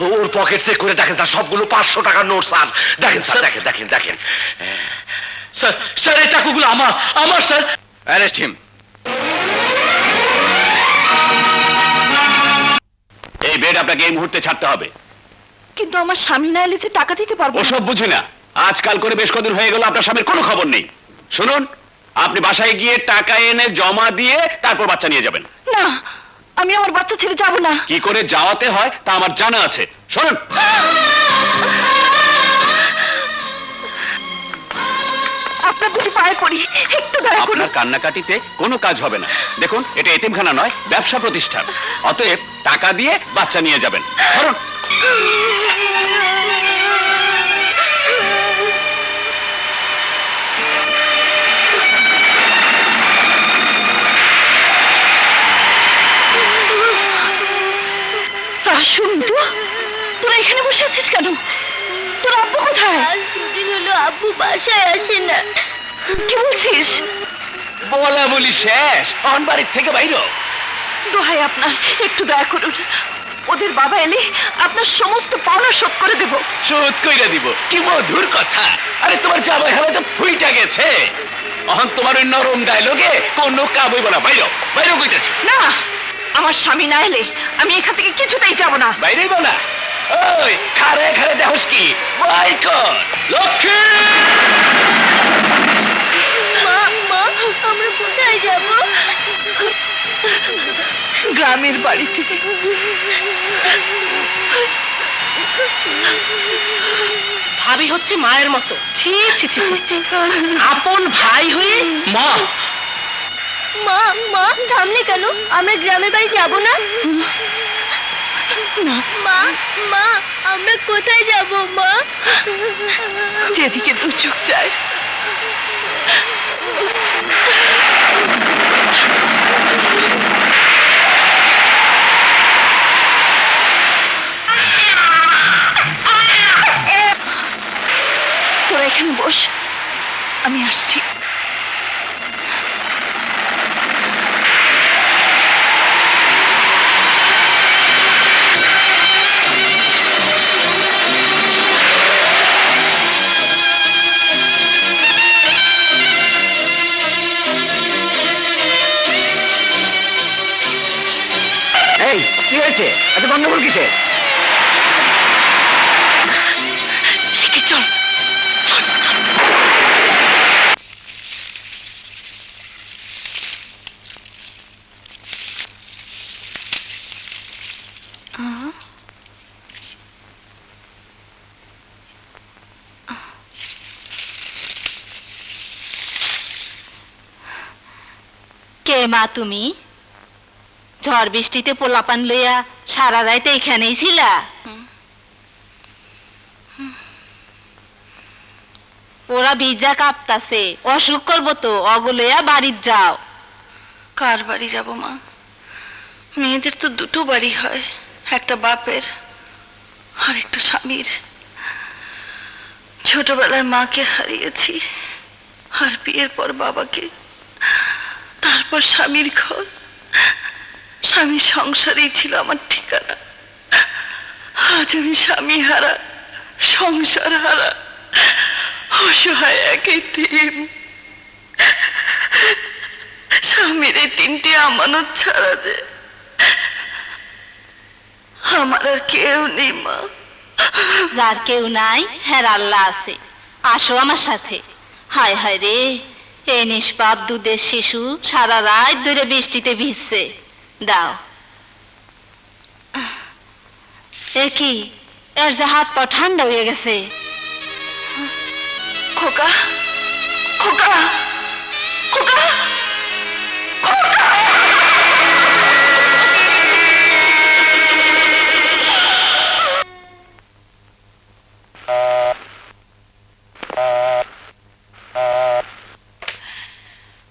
ওর পকেট চেক করে দেখেন স্যার, সবগুলো 500 টাকার নোট স্যার। দেখেন স্যার, দেখেন দেখেন দেখেন। স্যার, স্যার এই টাকাগুলো আমার, আমার স্যার। Arrest him. এই বেড আপনাকে এই মুহূর্তে ছাড়তে হবে। কিন্তু আমার স্বামী না এলে যে টাকা দিতে পারবো না। ওসব বুঝি না, আজকাল করে বেশ কদিন হয়ে গেল আপনার স্বামীর কোনো খবর নেই। শুনুন, আপনি বাসায় গিয়ে টাকা এনে জমা দিয়ে তারপর বাচ্চা নিয়ে যাবেন। না, আমি আমার বাচ্চা ছেড়ে যাব না। কি করে যাওয়াতে হয় তা আমার জানা আছে। শুনুন, আপনার দুটি পায়ে পড়ি, একটু দয়া করুন। আপনার কান্নাকাটিতে কোনো কাজ হবে না। দেখুন, এটা এতিমখানা নয়, ব্যবসা প্রতিষ্ঠান। অতএব টাকা দিয়ে বাচ্চা নিয়ে যাবেন। ধরুন। শুন তো, তোরা এখানে বসে আছিস কেন? তোর আব্বু কোথায়? আজ দুদিন হলো আব্বু বাসায় আসে না। কি বলছিস? বলা বলি শেষ, অন বাড়ির থেকে বাইরে। দোহাই আপনার, একটু দয়া করুন। ওদের বাবা এলে আপনার সমস্ত পাওনা শোধ করে দেব। শোধ কইরা দিব? কি মধুর কথা। আরে তোমার জামাই হালে তো ফুইটা গেছে। অহন তোমার ওই নরম ডায়লগে কোনো কাবই বলা। বাইরে বাইরে কইতেছি না, আমার স্বামী না এলে আমি এখান থেকে কিছুতেই যাব না। বাইরেই বলা। ওই খারে খারে দেহস কি বাই কর লক্ষ্মী। মা, মা, আমরা কোথায় যাব? গ্রামের বাড়ি থেকে। ভাবি হচ্ছে মায়ের মতো। ছি ছি ছি ছি, আপন ভাই হয়ে মা, মা, মা, থামলে কেন? আমরা গ্রামের বাড়ি যাব না? মা, মা, আমরা কোথায় যাব মা? যেদিকে দু চোখ যায়। তোরা এখানে বস, আমি আসছি। এই কি হয়েছে? আচ্ছা গন্ডগোল কিসে? শিখে চল। কে মা তুমি? ঝড় বৃষ্টিতে পোলাপান লইয়া সারা রাইতে এখানেই ছিলা? ওরা ভিজা কাঁপতাছে, অসুখ করবো তো, অগলইয়া বাড়ির যাও। কার বাড়ি যাব মা? মেয়েদের তো দুটো বাড়ি হয়, একটা বাপের আর একটা স্বামীর। ছোটবেলায় মাকে হারিয়েছি, আর বিয়ের পর বাবাকে, তারপর স্বামীর ঘর। স্বামীর সংসারেই ছিল আমার ঠিকানা। আজ আমি স্বামী হারা, সংসার হারা, অসহায় এক এতিম। স্বামীর এই তিনটি আমানত ছাড়া যে আমার আর কেউ নেই মা। যার কেউ নাই, হ্যাঁ আল্লাহ আছে। আসো আমার সাথে। হায় হায় রে, এই নিষ্পাপ দুধের শিশু সারা রাত ধরে বৃষ্টিতে ভিজছে। দাও। এ কি, এর যে হাত পা ঠান্ডা হয়ে গেছে। খোকা, খোকা, খোকা, খোকা।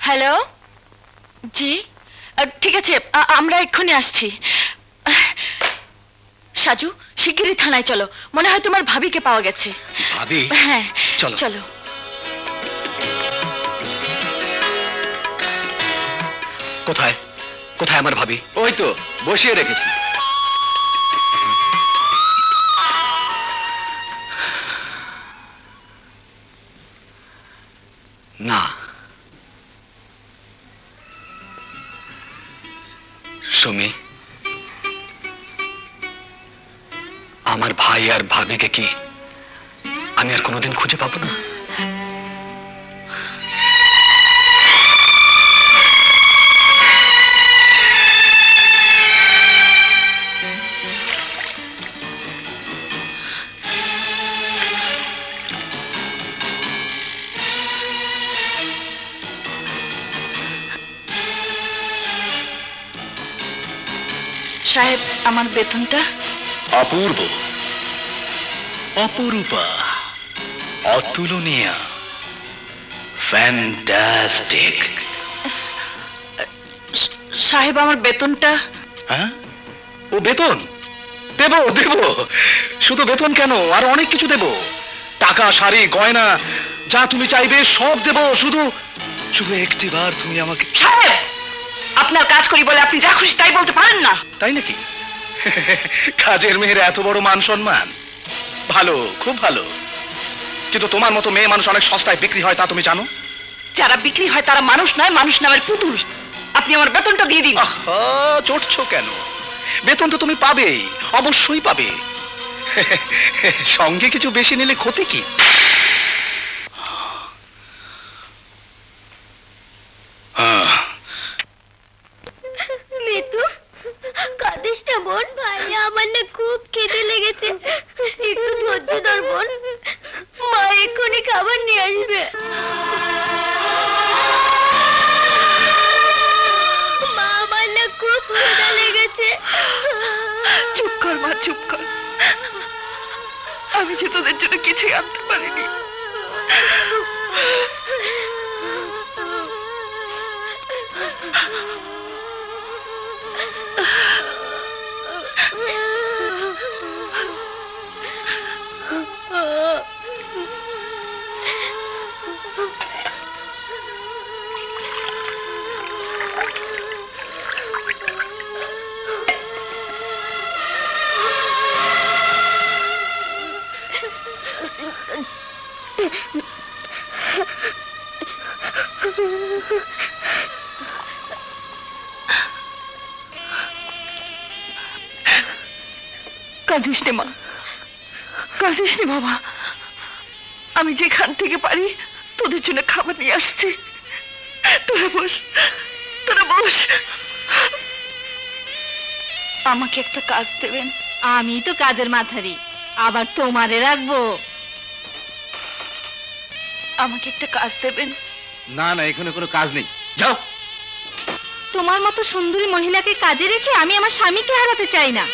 হ্যালো, জি ঠিক আছে, আমরা এক্ষুনি আসছি। সাজু, শিগগিরই থানায় চলো, মনে হয় তোমার ভাবিকে পাওয়া গেছে। ভাবি? হ্যাঁ চলো। চলো। কোথায় কোথায় আমার ভাবি? ওই তো বসিয়ে রেখেছি। না, সুমি, আমার ভাই আর ভাবিকে কি আমি আর কোনোদিন খুঁজে পাবো না? সাহেব, আমার বেতনটা? অপূর্ব, অপরূপা, অতুলনীয়, ফ্যান্টাস্টিক। সাহেব, আমার বেতনটা? হ্যাঁ, ও বেতন দেব দেব, শুধু বেতন কেন, আর অনেক কিছু দেব। টাকা, শাড়ি, গয়না, যা তুমি চাইবে সব দেব। শুধু শুধু একটিবার তুমি আমাকে। সাহেব, আপনার কাজ করি বলে আপনি যা খুশি তাই বলতে পারেন না। তাই নাকি? কাজের মেয়ের এত বড় মান সম্মান? ভালো, খুব ভালো। কিন্তু তোমার মতো মেয়ে মানুষ অনেক সস্তায় বিক্রি হয়, তা তুমি জানো? যারা বিক্রি হয় তারা মানুষ নয়, মানুষ নামের পুতুল। আপনি আমার বেতনটা দিয়ে দিন। আহা, চটছো কেন? বেতন তো তুমি পাবেই, অবশ্যই পাবে। সঙ্গে কিছু বেশি নিলে ক্ষতি কি? মিতু, কাঁদিস না বোন। ভাইয়া, আমার না খুব খিদে লেগেছে, একটু ধৈর্য ধর বোন, মা এক্ষুনি খাবার নিয়ে আসবে। মা, আমার না খুব খিদে লেগেছে। চুপ কর মা, চুপ কর। আমি যে তোদের জন্য কিছুই আনতে পারিনি। কাঁদিস নে মা, কাঁদিস নে বাবা। আমি যেখান থেকে পারি তোদের জন্য খাবার নিয়ে আসছি। তোরা বস, তোরা বস। আমাকে একটা কাজ দেবেন? আমি তো কাজের মাথারি, আবার তোমারে রাখবো? আমাকে একটা কাজ দেবেন? না না, এখানে কোনো কাজ নেই, যাও। তোমার মতো সুন্দরী মহিলাকে কাজে রেখে আমি আমার স্বামীকে হারাতে চাই না।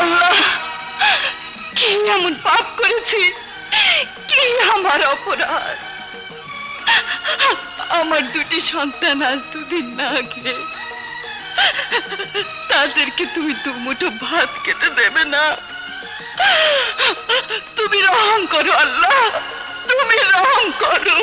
আল্লাহ, কি এমন পাপ করেছি, কি আমার অপরাধ? আমার দুটি সন্তান আজ দুদিন না খেয়ে, তাদেরকে তুমি দুমুঠো ভাত খেতে দেবে না? তুমি রহম করো আল্লাহ, তুমি রহম করো।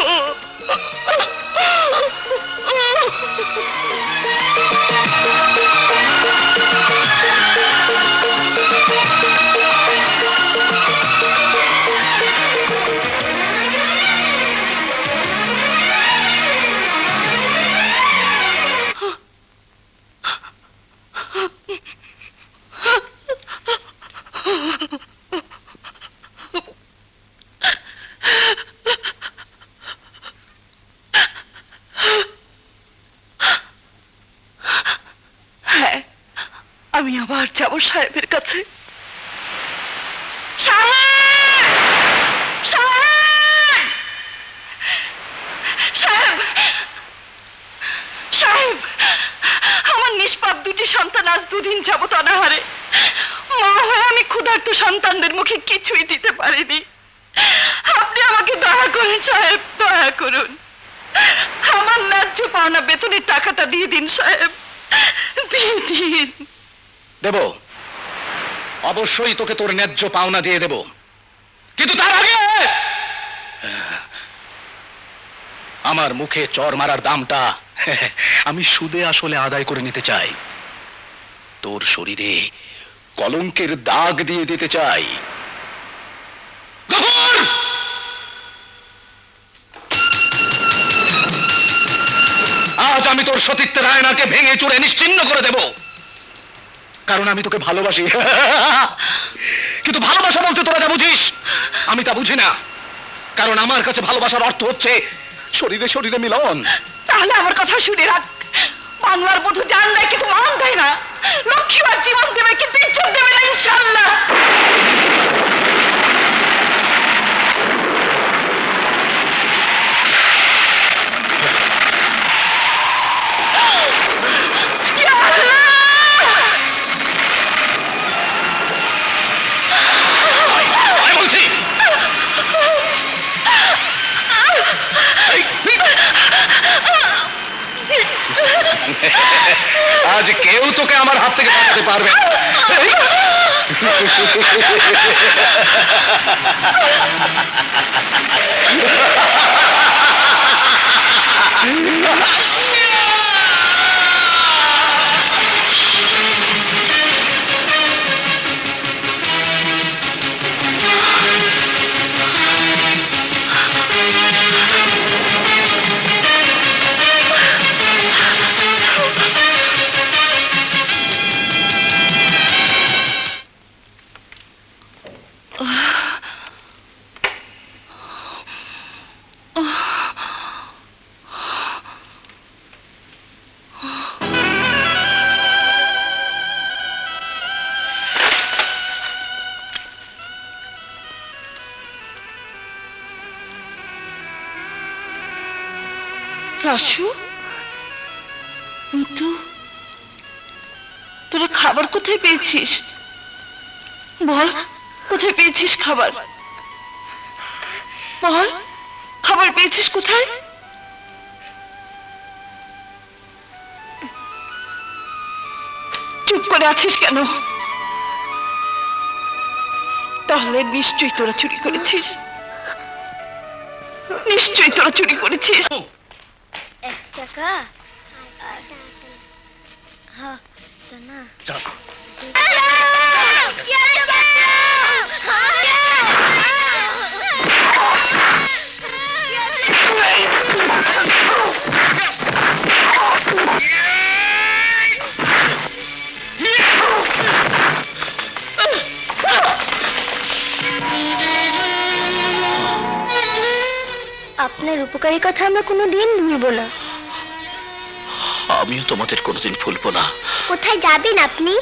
হ্যাঁ, আমি আবার যাব সাহেবের কাছে। সাহেব! সাহেব! সাহেব! সাহেব! আমার নিষ্পাপ দুটি সন্তান আজ দুদিন যাবত অনাহারে। মা হয়ে আমি ক্ষুধার্ত সন্তানদের মুখে কিছুই দিতে পারিনি। আপনি আমাকে দয়া করুন সাহেব, দয়া করুন। আমার ন্যায্য পাওনা বেতনের টাকাটা দিয়ে দিন সাহেব, দিয়ে দিন। দেব, অবশ্যই তোকে তোর ন্যায্য পাওনা দিয়ে দেব, কিন্তু তার আগে আমার মুখে চর মারার দামটা আমি সুদে আসলে আদায় করে নিতে চাই। তোর শরীরে কলঙ্কের দাগ দিয়ে দিতে চাই। গফুর! আজ আমি তোর সতীত্বের আয়নাকে ভেঙে চুরে নিশ্চিহ্ন করে দেব, কারণ আমি তোকে ভালোবাসি। কিন্তু ভালোবাসা বলতে তোরা যা বুঝিস আমি তা বুঝি না, কারণ আমার কাছে ভালোবাসার অর্থ হচ্ছে শরীরে শরীরে মিলন। তাহলে আমার কথা শুনে রাখ, বাংলার বধূ জান দেয় কিন্তু মান দেয় না, লক্ষ্মী আর জীবন দেবে কিন্তু ইজ্জত দেবে না ইনশাআল্লাহ। ইয়া আল্লাহ! আমি বলছি আজ কেউ তোকে আমার হাত থেকে বাঁচাতে পারবে না। রাসু, মিতু, তোরা খাবার কোথায় পেয়েছিস? বল, কোথায় পেয়েছিস খাবার? বল, খাবার পেয়েছিস কোথায়? চুপ করে আছিস কেন? তাহলে নিশ্চয়ই তোরা চুরি করেছিস, নিশ্চয়ই তোরা চুরি করেছিস। 1 টাকা আর হ্যাঁ তো না উপকারী কথা আমরা কোনোদিন ভুলবো না। আমিও তোমাদের কোনোদিন ভুলবো না। কোথায় যাবেন আপনি?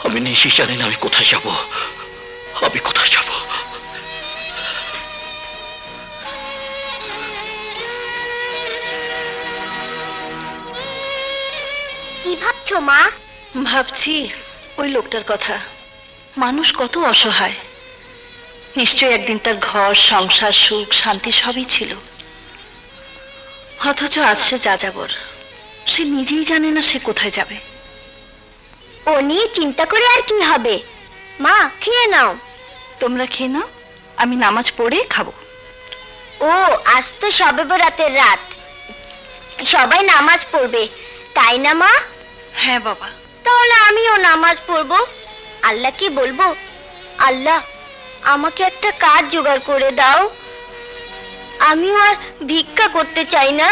আমি নিশ্চিত জানি না আমি কোথায় যাব। আমি কোথায় যাব? কি ভাবছো মা? ভাবছি ওই লোকটার কথা। মানুষ কত অসহায়। নিশ্চয় একদিন তার ঘর, সংসার, সুখ, শান্তি সবই ছিল, অথচ আজ সে যাযাবর। সে নিজেই জানে না সে কোথায় যাবে। ও নিয়ে চিন্তা করে আর কি হবে? মা খেয়ে নাও। তোমরা খেয়ে নাও, আমি নামাজ পড়ে খাবো। ও আজ তো শবে বরাতের রাত, সবাই নামাজ পড়বে তাই না মা? হ্যাঁ বাবা। তাহলে আমিও নামাজ পড়বো। আল্লাহকে বলবো, আল্লাহ আমাকে একটা কাজ জোগাড় করে দাও, আমিও আর ভিক্ষা করতে চাই না।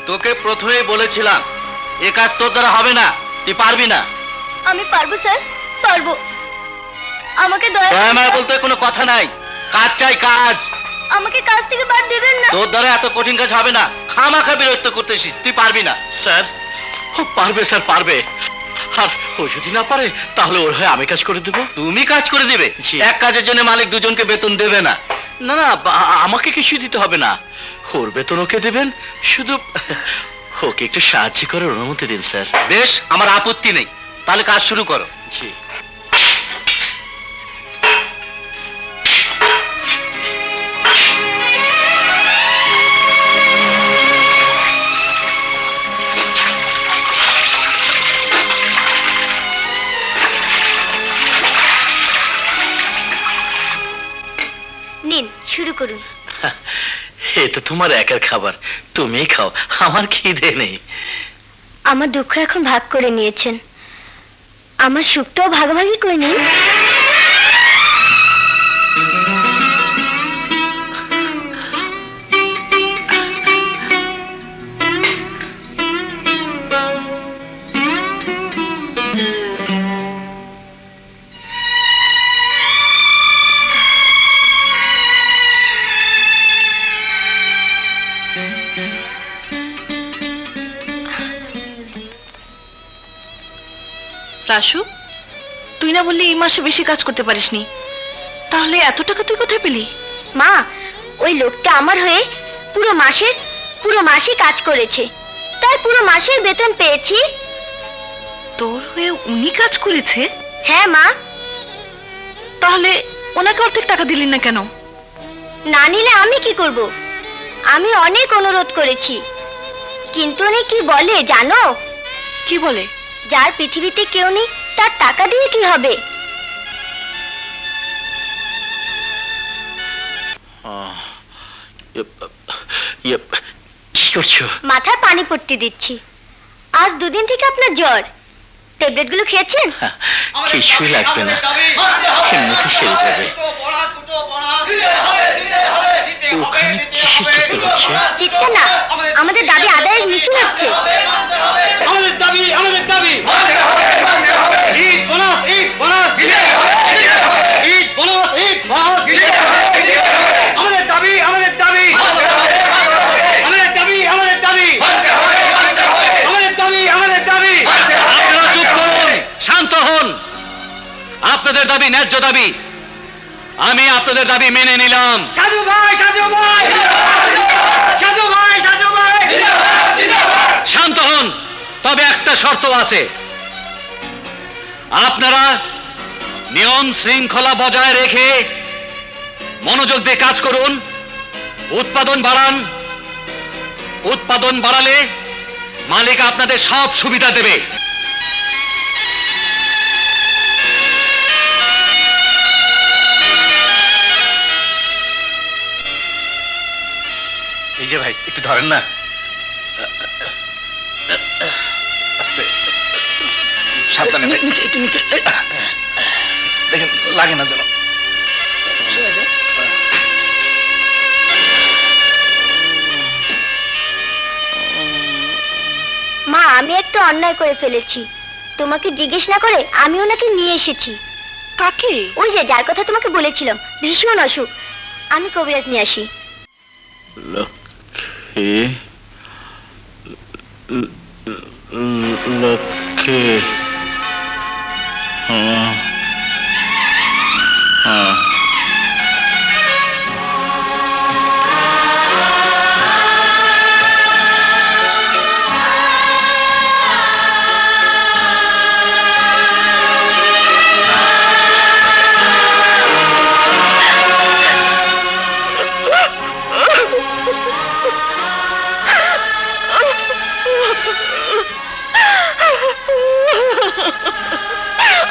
তোকে প্রথমেই বলেছিলাম এ কাজ তোর দ্বারা হবে না, তুই পারবি না। আমি পারবো স্যার, পারবো। আমাকে দয়া আমার বলতে কোনো কথা নাই, কাজ চাই কাজ। আমাকে কাজ থেকে বাদ দেবেন না। তোর দ্বারা এত কঠিন কাজ হবে না, খামাখা বিরক্ত করতেছিস, তুই পারবি না। স্যার, ও পারবে স্যার, পারবে। আর ও যদি না পারে তাহলে ওর হয়ে আমি কাজ করে দেবো। তুমি কাজ করে দিবে? জি। এক কাজের জন্য মালিক দুজনকে বেতন দেবে না। না না, আমাকে কিছুই দিতে হবে না। ওর বেতন ওকে দেবেন, শুধু ওকে একটু সাহায্য করার অনুমতি দিন স্যার। বেশ, আমার আপত্তি নেই, তাহলে কাজ শুরু করো। জি। নিন শুরু করুন। এ তো তোমার একার খাবার, তুমিই খাও, আমার খিদে নেই। আমার দুঃখ এখন ভাগ করে নিয়েছেন, আমার সুখটাও ভাগাভাগি করে নিন। রাসু, তুই না বললি এই মাসে বেশি কাজ করতে পারিসনি, তাহলে এত টাকা তুই কোথায় পেলি? মা, ওই লোকটা আমার হয়ে পুরো মাসে কাজ করেছে, তাই পুরো মাসের বেতন পেয়েছি। তোর হয়ে উনি কাজ করেছে? হ্যাঁ মা। তাহলে ওনাকে অর্ধেক টাকা দিলি না কেন? না নিলে আমি কি করব? আমি অনেক অনুরোধ করেছি, কিন্তু উনি কি বলে জানো? কি বলে? যার পৃথিবীতে কেউ নেই তার টাকা দিয়ে কি হবে? কি করছো? মাথায় পানি পট্টি দিচ্ছি। আজ দুদিন থেকে আপনার জ্বর, ট্যাবলেটগুলো খেয়েছেন? কিছুই লাগবে না, এমনিতে সেরে যাবে। ওখানে কিসের চিৎকার হচ্ছে? চিৎকার না, আমাদের দাবি আদায়ের মিছিল হচ্ছে। আমাদের দাবি, আমাদের দাবি। Eid bonus, Eid bonus. Eid bonus, Eid bonus. আমাদের দাবি, আমাদের দাবি। আমাদের দাবি, আমাদের দাবি। আমাদের দাবি, আমাদের দাবি। আপনারা চুপ করুন, শান্ত হন। আপনাদের দাবি ন্যায্য দাবি, আমি আপনাদের দাবি মেনে নিলাম। সাধু ভাই, সাধু ভাই, সাধু ভাই, সাধু ভাই। শান্ত হন, তবে একটা শর্ত আছে। আপনারা নিয়ম শৃঙ্খলা বজায় রেখে মনোযোগ দিয়ে কাজ করুন, উৎপাদন বাড়ান। উৎপাদন বাড়ালে মালিক আপনাদের সব সুবিধা দেবে। এই যে ভাই, একটু ধরেন না। আস্তে, সাবধানে ভাই। নিচে, একটু নিচে। দেখেন লাগে না যেন। মা, আমি একটা অন্যায় করে ফেলেছি। তোমাকে জিজ্ঞেস না করে আমি ওনাকে নিয়ে এসেছি। কাকে? ওই যে যার কথা তোমাকে বলেছিলাম, ভীষণ অসুখ। আমি কবিরাজ নিয়ে আসি। লক্ষ্মী লক্ষ্মী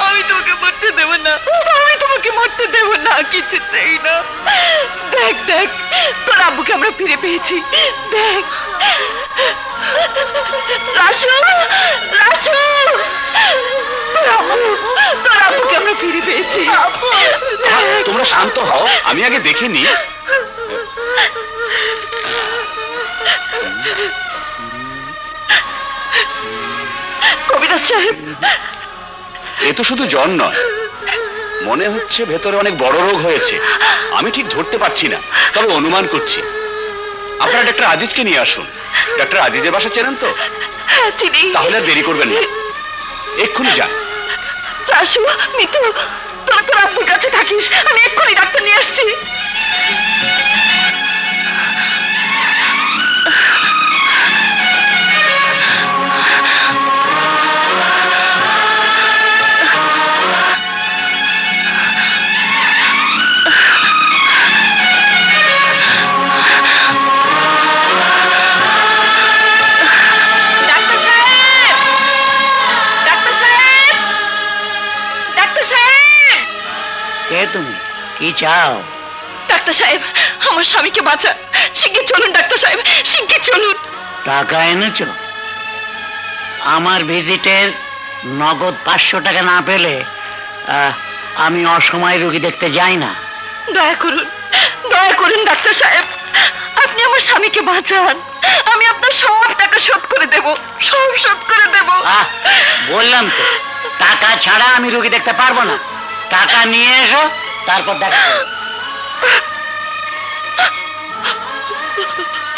আমি তোমাকে মরতে দেব না, আমি তোমাকে মরতে দেব না, কিছুতেই না। দেখ দেখ, তোর আব্বুকে আমরা ফিরে পেয়েছি। দেখ রাসু, রাসু, তোর আব্বুকে আমরা ফিরে পেয়েছি। তোমরা শান্ত হও, আমি আগে দেখে নি। কবিরাজ সাহেব, এ তো শুধু জ্বর নয়, মনে হচ্ছে ভেতরে অনেক বড় রোগ হয়েছে। আমি ঠিক ধরতে পারছি না, তবে অনুমান করছি। আপনারা ডাক্তার আজিজকে নিয়ে আসুন। ডাক্তার আজিজের বাসা চেনেন তো? হ্যাঁ চিনি। তাহলে আর দেরি করবেন না, এক্ষুনি যান। রাসু, মিতু, তোরা তোর আব্বুর কাছে থাকিস, আমি এক্ষুনি ডাক্তার নিয়ে আসছি। ডাক্তার সাহেব, ডাক্তার সাহেব, ডাক্তার সাহেব, কে তুমি? কি চাও? ডাক্তার সাহেব, আমার স্বামীকে বাঁচান। শিগগির চলুন ডাক্তার সাহেব, শিগগির চলুন। টাকা এনেছো? আমার ভিজিটের নগদ 500 টাকা না পেলে আমি অসময়ে রোগী দেখতে যাই না। দয়া করুন, দয়া করুন ডাক্তার সাহেব, আপনি আমার স্বামীকে বাঁচান। আমি আপনার সব টাকা শোধ করে দেব, সব শোধ করে দেব। বললাম তো, টাকা ছাড়া আমি রোগী দেখতে পারবো না। টাকা নিয়ে এসো, তারপর দেখা যাবে।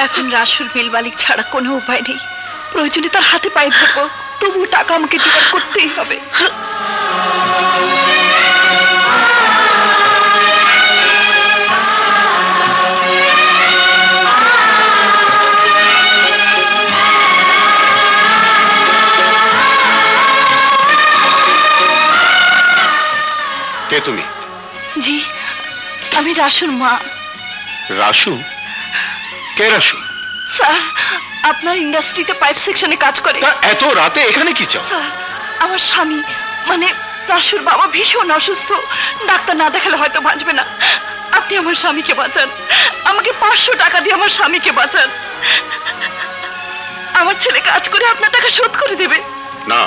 এখন রাসুর মিল মালিক ছাড়া কোনো উপায় নেই। প্রয়োজনে তার হাতে পায়ে ধরবো, তবু টাকা আমাকে জোগাড় করতেই হবে। কে তুমি? জি, আমি রাসুর মা। রাসু? কে রাসু? স্যার, আপনার ইন্ডাস্ট্রিতে পাইপ সেকশনে কাজ করে। তা এত রাতে এখানে কি চাও? স্যার, আমার স্বামী মানে রাসুর বাবা ভীষণ অসুস্থ, ডাক্তার না দেখালে হয়তো বাঁচবে না। আপনি আমার স্বামীকে বাঁচান, আমাকে 500 টাকা দিয়ে আমার স্বামীকে বাঁচান। আমার ছেলে কাজ করে আপনার টাকা শোধ করে দেবে। না,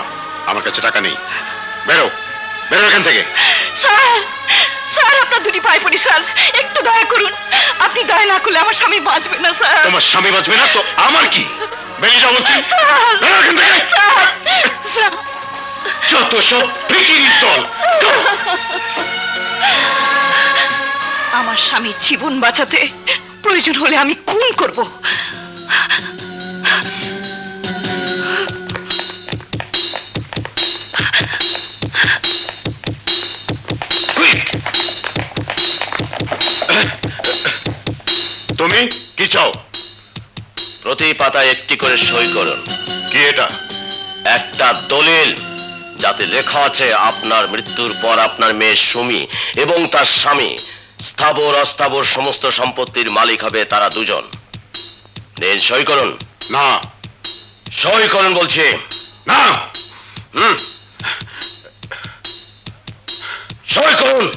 আমার কাছে টাকা নেই। বেরো, বেরো এখান থেকে। স্যার, স্যার আপনার দুটি পায়ে পড়ি স্যার, একটু দয়া করুন। আপনি দয়া না করলে আমার স্বামী বাঁচবে না স্যার। তোমার স্বামী বাঁচবে না তো আমার কি? বেরিয়ে যাও বলছি। স্যার, বেরো এখান থেকে। Sir, sir. যত সব ফিকিরির দল। আমার স্বামীর জীবন বাঁচাতে প্রয়োজন হলে আমি খুন করব। তুমি কি চাও? প্রতি পাতায় একটি করে সই করুন। কি এটা? একটা দলিল, যাতে লেখা আছে আপনার মৃত্যুর পর আপনার মেয়ে সুমি এবং তার স্বামী স্থাবর অস্থাবর সমস্ত সম্পত্তির মালিক হবে তারা দুজন। নিন, সই করুন। না। সই করুন বলছি। না। সই করুন।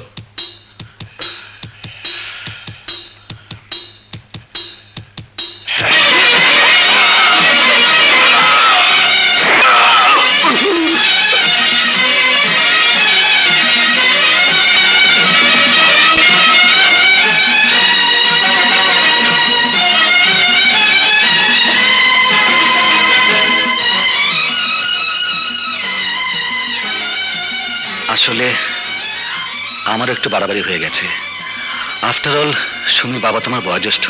আমারও একটু বাড়াবাড়ি হয়ে গেছে। আফটার অল সুমি বাবা তোমার বয়োজ্যেষ্ঠ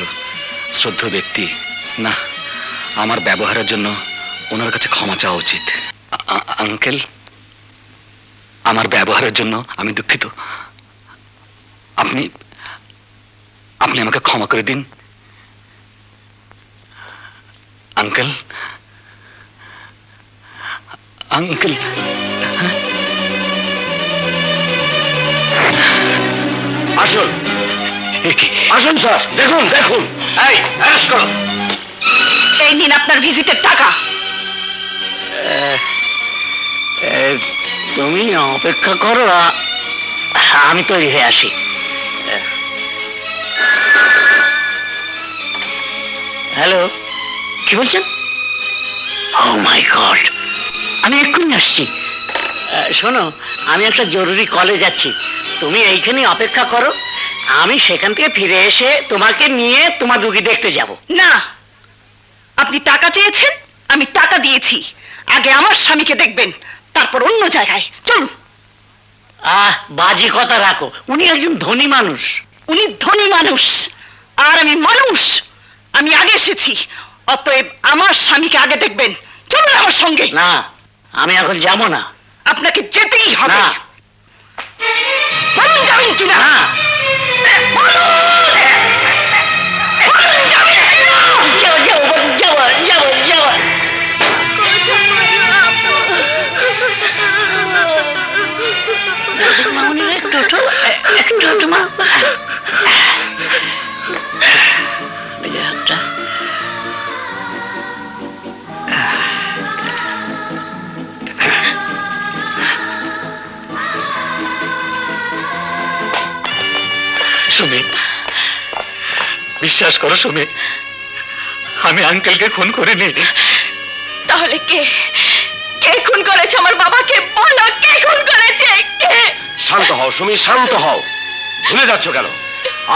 শ্রদ্ধেয় ব্যক্তি। না, আমার ব্যবহারের জন্য ওনার কাছে ক্ষমা চাওয়া উচিত। আঙ্কেল, আমার ব্যবহারের জন্য আমি দুঃখিত। আপনি আপনি আমাকে ক্ষমা করে দিন আঙ্কেল। আঙ্কেল, আসুন আসুন স্যার, দেখুন দেখুন। এই অ্যারেস্ট করো। এই নিন আপনার ভিজিটের টাকা। তুমি অপেক্ষা করো, আমি তৈরি হয়ে আসি। হ্যালো, কি বলছেন? ও মাই গড, আমি এক্ষুনি আসছি। শোনো, আমি একটা জরুরি কলে যাচ্ছি, তুমি এইখানে অপেক্ষা করো, আমি সেখান থেকে ফিরে এসে তোমাকে নিয়ে তোমার রুগী দেখতে যাব। না, আপনি টাকা চেয়েছেন, আমি টাকা দিয়েছি। আগে আমার স্বামীকে দেখবেন, তারপর অন্য জায়গায় চলুন। বাজি কথা রাখো, উনি একজন ধনী মানুষ। উনি ধনী মানুষ আর আমি মানুষ। আমি আগে এসেছি, অতএব আমার স্বামীকে আগে দেখবেন। চলুন আমার সঙ্গে। না, আমি এখন যাব না। আপনাকে যেতেই হবে। না। বলুন যাবেন কিনা? না। যাও, যাও, যাও, যাও, যাও। মামুনি, একটু ওঠো, একটু ওঠো মা। এই যে হাতটা। সুমি, বিশ্বাস করো সুমি, আমি আঙ্কেলকে খুন করিনি। তাহলে কে কে খুন করেছে আমার বাবাকে? বলো, কে খুন করেছে? কে? শান্ত হও সুমি, শান্ত হও। ভুলে যাচ্ছ কেন?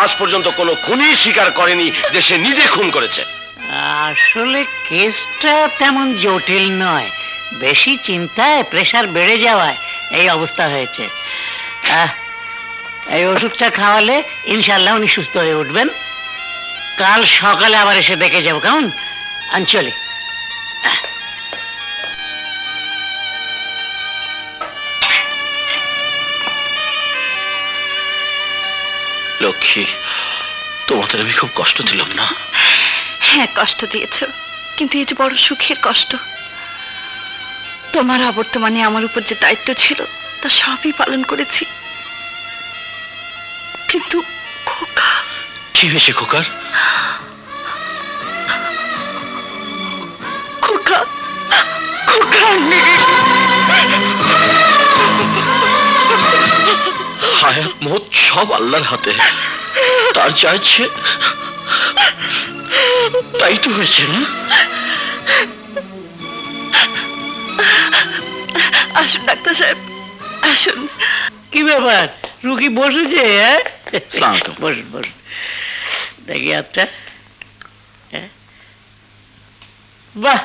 আজ পর্যন্ত কোনো খুনি স্বীকার করেনি যে সে নিজে খুন করেছে। আসলে কেসটা তেমন জটিল নয়, বেশি চিন্তায় প্রেসার বেড়ে যাওয়ায় এই অবস্থা হয়েছে। এই ওষুধটা খাওয়ালে ইনশাল্লাহ উনি সুস্থ হয়ে উঠবেন। কাল সকালে আবার এসে দেখে যাবো, কেমন? চলি। লক্ষ্মী, তোমাদের আমি খুব কষ্ট দিলাম না? হ্যাঁ, কষ্ট দিয়েছ, কিন্তু এই যে বড় সুখের কষ্ট। তোমার অবর্তমানে আমার উপর যে দায়িত্ব ছিল তা সবই পালন করেছি, কিন্তু খোকা। কি হয়েছে খোকার? খোকা, খোকা নেই। হায়াত মত সব আল্লাহর হাতে, তার যা ইচ্ছে তাই তো হয়েছে না? আসুন ডাক্তার সাহেব, আসুন। কি ব্যাপার, রুগী বসেছে? আসসালামু আলাইকুম। বসুন বসুন, দেখি হাতটা। বাহ,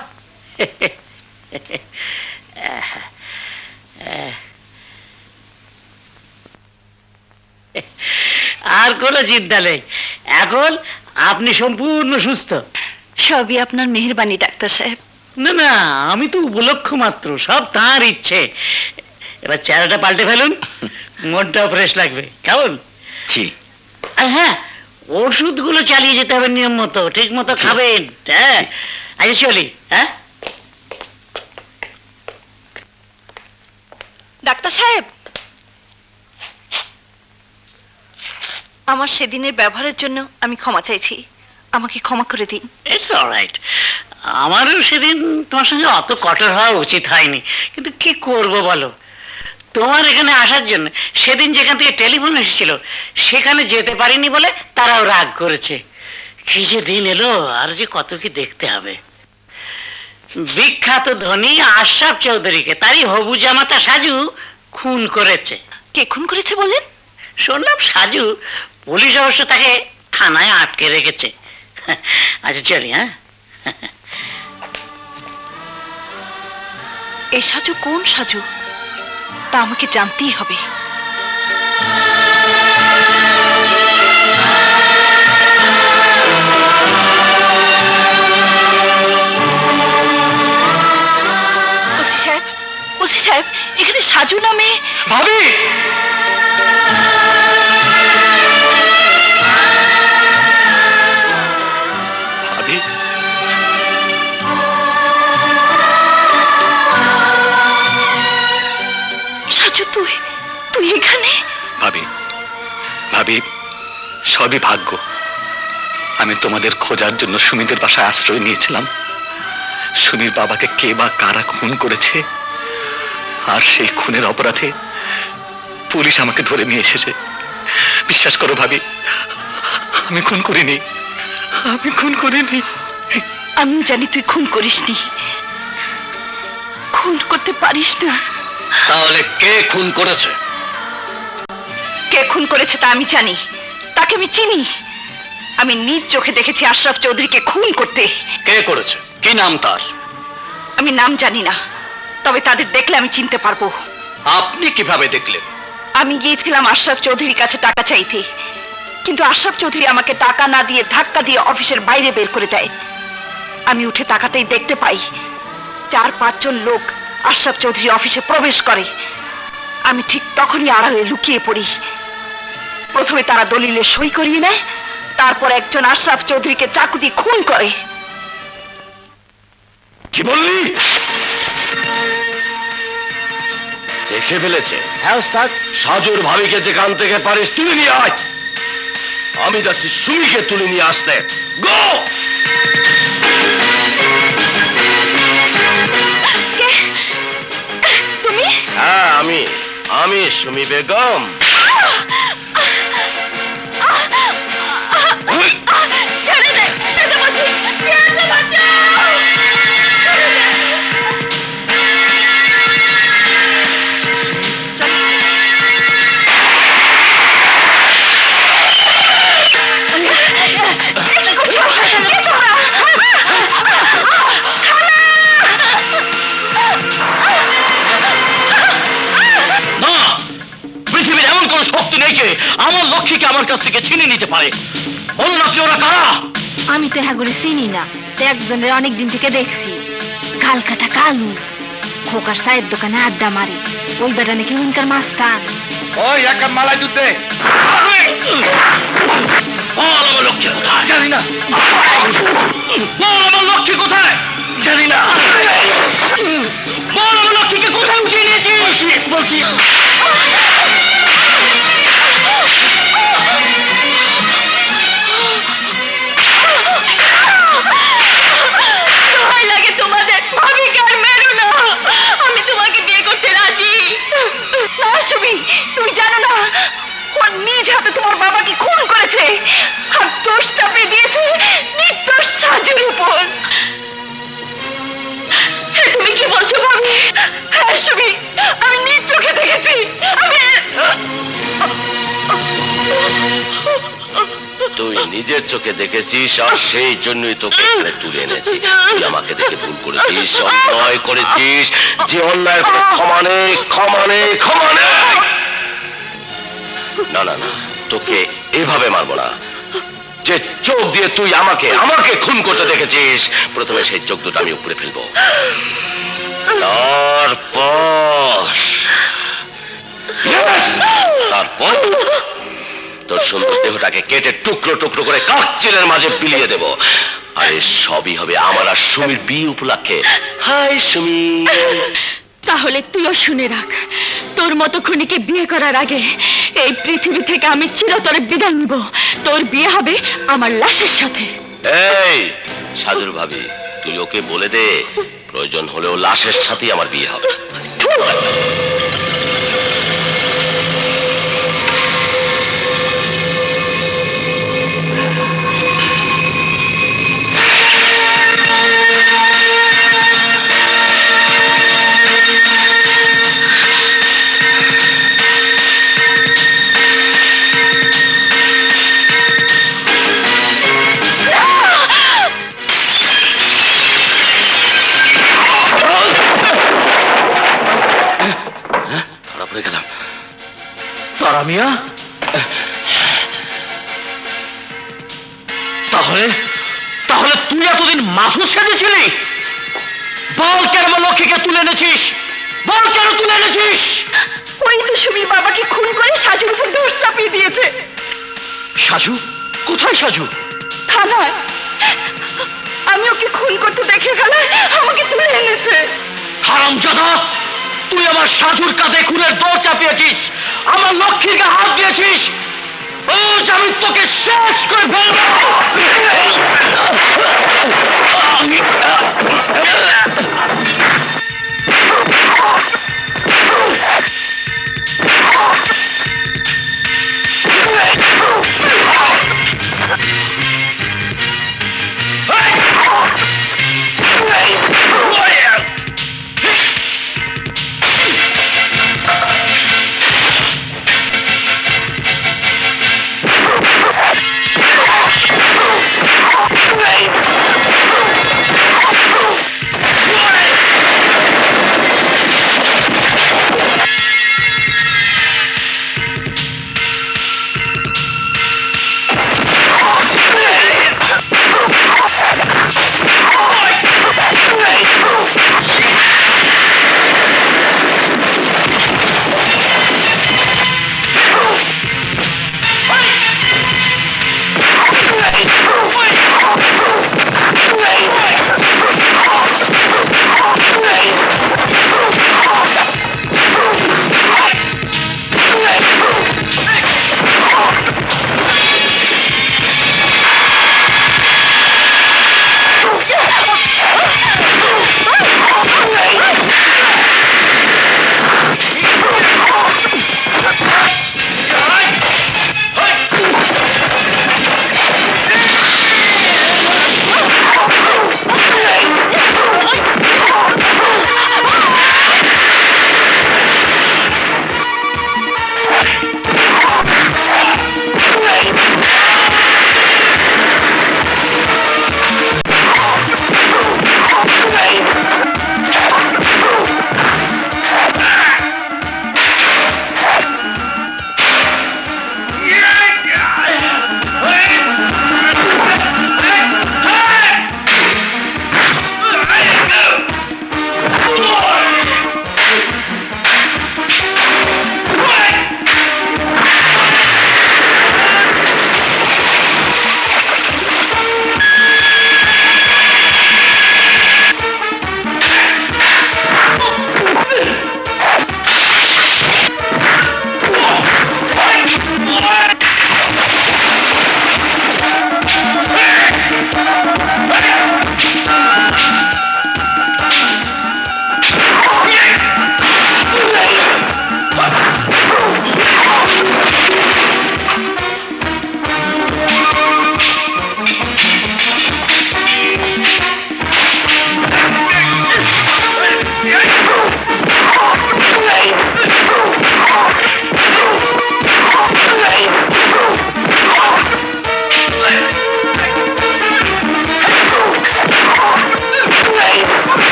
আর কোনো চিন্তা নেই, এখন আপনি সম্পূর্ণ সুস্থ। সবই আপনার মেহেরবানি ডাক্তার সাহেব। না না, আমি তো উপলক্ষ মাত্র, সব তাঁর ইচ্ছে। এবার চেহারাটা পাল্টে ফেলুন, মনটাও ফ্রেশ লাগবে, কেমন? জি। আর হ্যাঁ, ওষুধগুলো চালিয়ে যেতে হবে নিয়ম মতো, ঠিক মতো খাবেন। হ্যাঁ, আচ্ছা চলি। হ্যাঁ, ডাক্তার সাহেব, আমার সেদিনের ব্যবহারের জন্য আমি ক্ষমা চাইছি, আমাকে ক্ষমা করে দিন। It's alright. আমারও সেদিন তোমার সঙ্গে অত কঠোর হওয়া উচিত হয়নি, কিন্তু কি করব বলো, তোমার এখানে আসার জন্য সেদিন যেখান থেকে টেলিফোন এসেছিল সেখানে যেতে পারিনি বলে তারাও রাগ করেছে। কি যে দিন এলো, আর যে কত কি দেখতে হবে। বিখ্যাত ধনী আশরাফ চৌধুরীকে তারই হবু জামাতা সাজু খুন করেছে। কে খুন করেছে বলেন? শুনলাম সাজু, পুলিশ অবশ্য তাকে থানায় আটকে রেখেছে। আচ্ছা চলি। হ্যাঁ, এই সাজু কোন সাজু তা আমাকে জানতেই হবে। সাজু নামে? ভাবি, ভাবি, সাজু, তুই তুই এখানে? ভাবি, ভাবি, সবই ভাগ্য। আমি তোমাদের খোঁজার জন্য সুমিদের বাসায় আশ্রয় নিয়েছিলাম। সুমির বাবাকে কে বা কারা খুন করেছে, আর সেই খুনের অপরাধে পুলিশ আমাকে ধরে নিয়ে এসেছে। বিশ্বাস করো ভাবি, আমি খুন করিনি, আমি খুন করিনি। আমি জানি তুই খুন করিসনি, খুন করতে পারিস না। তাহলে কে খুন করেছে? কে খুন করেছে তা আমি জানি, তাকে আমি চিনি। আমি নিজ চোখে দেখেছি আশরাফ চৌধুরীকে খুন করতে। কে করেছে? কি নাম তার? আমি নাম জানি না, তবে তাদের দেখলে আমি চিনতে পারবো। আপনি কিভাবে দেখলেন? আমি গিয়েছিলাম আশরাফ চৌধুরীর কাছে টাকা চাইতে, কিন্তু আশরাফ চৌধুরী আমাকে টাকা না দিয়ে ধাক্কা দিয়ে অফিসের বাইরে বের করে দেয়। আমি উঠে তাকাতেই দেখতে পাই 4-5 জন লোক আশরাফ চৌধুরী অফিসে প্রবেশ করে। আমি ঠিক তখনই আড়ালে লুকিয়ে পড়ি। প্রথমে তারা দলিলে সই করিয়ে নেয়, তারপর একজন আশরাফ চৌধুরীকে চাকু দিয়ে খুন করে। কি বললি? দেখে ফেলেছে? হ্যাঁ ওস্তাদ। সাজুর ভাবিকে যেখান থেকে পারিস তুলে নিয়ে আয়। আমি যাচ্ছি সুমিকে তুলে নিয়ে আসতে। গো! তুমি? হ্যাঁ, আমি সুমি বেগম। ছেড়ে দে, ছেড়ে বলছি, ছেড়ে দে, বাঁচাও! না, পৃথিবীর এমন কোন শক্তি নেই যে আমার লক্ষ্মীকে আমার কাছ থেকে ছিনিয়ে নিতে পারে। বল না কি ওরা কারা? আমি তো হ্যাঁ করে চিনি না, তো একজনের অনেক দিন থেকে দেখছি। কাল কাটা কালু খোকার চায়ের দোকানে আড্ডা মারে, ওই বেটা নাকি উনকার মাস্তান। ওই এক কাপ মালাই দুধ দে। বল আমার লক্ষ্মী কোথায়? জানি না। বল আমার লক্ষ্মী কোথায়? জানি না। বল আমার লক্ষ্মীকে কোথায় উঠিয়ে নিয়েছিস? বলছি। ভয় লাগে তোমাদের, ভাবিকে আর মেরো না। আমি তোমাকে বিয়ে করতে রাজি। না সুমি, তুমি জানো না ও নিজ হাতে তোমার বাবাকে খুন করেছে, আর দোষ চাপিয়ে দিয়েছে নির্দোষ সাজুর উপর। তুমি কি বলছো ভাবি? হ্যাঁ সুমি, আমি নিজ চোখে দেখেছি। তুই নিজের চোখে দেখেছিস, আর সেই জন্যই তোকে এখানে তুলে এনেছি। তুই আমাকে দেখে ভুল করেছিস, অন্যায় করেছিস। যে অন্যায়ের কোনো ক্ষমা নেই, ক্ষমা নেই, ক্ষমা নেই। না না না, তোকে এভাবে মারবো না। যে চোখ দিয়ে তুই আমাকে খুন করতে দেখেছিস, প্রথমে সেই চোখ দুটো আমি উপরে ফেলবো। তারপর তোর সুন্দর দেহটাকে কেটে টুকরো টুকরো করে কাকচিলের মাঝে বিলিয়ে দেব। আর এই সবই হবে আমার আর সুমির বিয়ে উপলক্ষে। হাই সুমি। তাহলে তুইও শুনে রাখ, তোর মতো খুনিকে বিয়ে করার আগে এই পৃথিবী থেকে আমি চিরতরে বিদায় নিব। তোর বিয়ে হবে আমার লাশের সাথে। এই সাজুর ভাবি, তুই ওকে বলে দে, প্রয়োজন হলেও লাশের সাথেই আমার বিয়ে হবে। তারা মিয়া, তাহলে তাহলে তুই এতদিন মাসুর সেজেছিলি? বল কেন আমার লক্ষ্মীকে তুলে এনেছিস? বল কেন তুলে এনেছিস? ওই তো সুমি বাবাকে খুন করে সাজুর উপর দোষ চাপিয়ে দিয়েছে। সাজু? কোথায় সাজু? থানায়। আমি ওকে খুন করতে দেখে ফেলায় আমাকে তুলে এনেছে। হারামজাদা, তুই আমার সাজুর কাঁধে খুনের দৌড় চাপিয়েছিস, আমার লক্ষ্মীর গায়ে হাত দিয়েছিস। আজ আমি তোকে শেষ করে ফেলবো।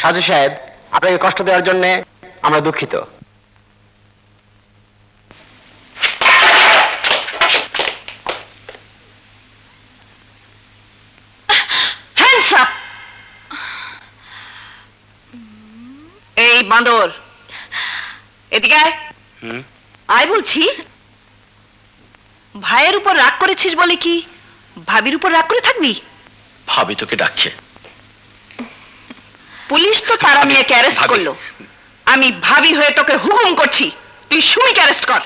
সাজু সাহেব, আপনাকে কষ্ট দেওয়ার জন্য আমরা দুঃখিত। এই বাঁদর, এদিকে আয়। আয় বলছি। ভাইয়ের উপর রাগ করেছিস বলে কি ভাবির উপর রাগ করে থাকবি? ভাবি তোকে ডাকছে। পুলিশ তো তারা মেয়েকে অ্যারেস্ট করলো, আমি ভাবি হয়ে তোকে হুকুম করছি তুই সুমিকে অ্যারেস্ট কর।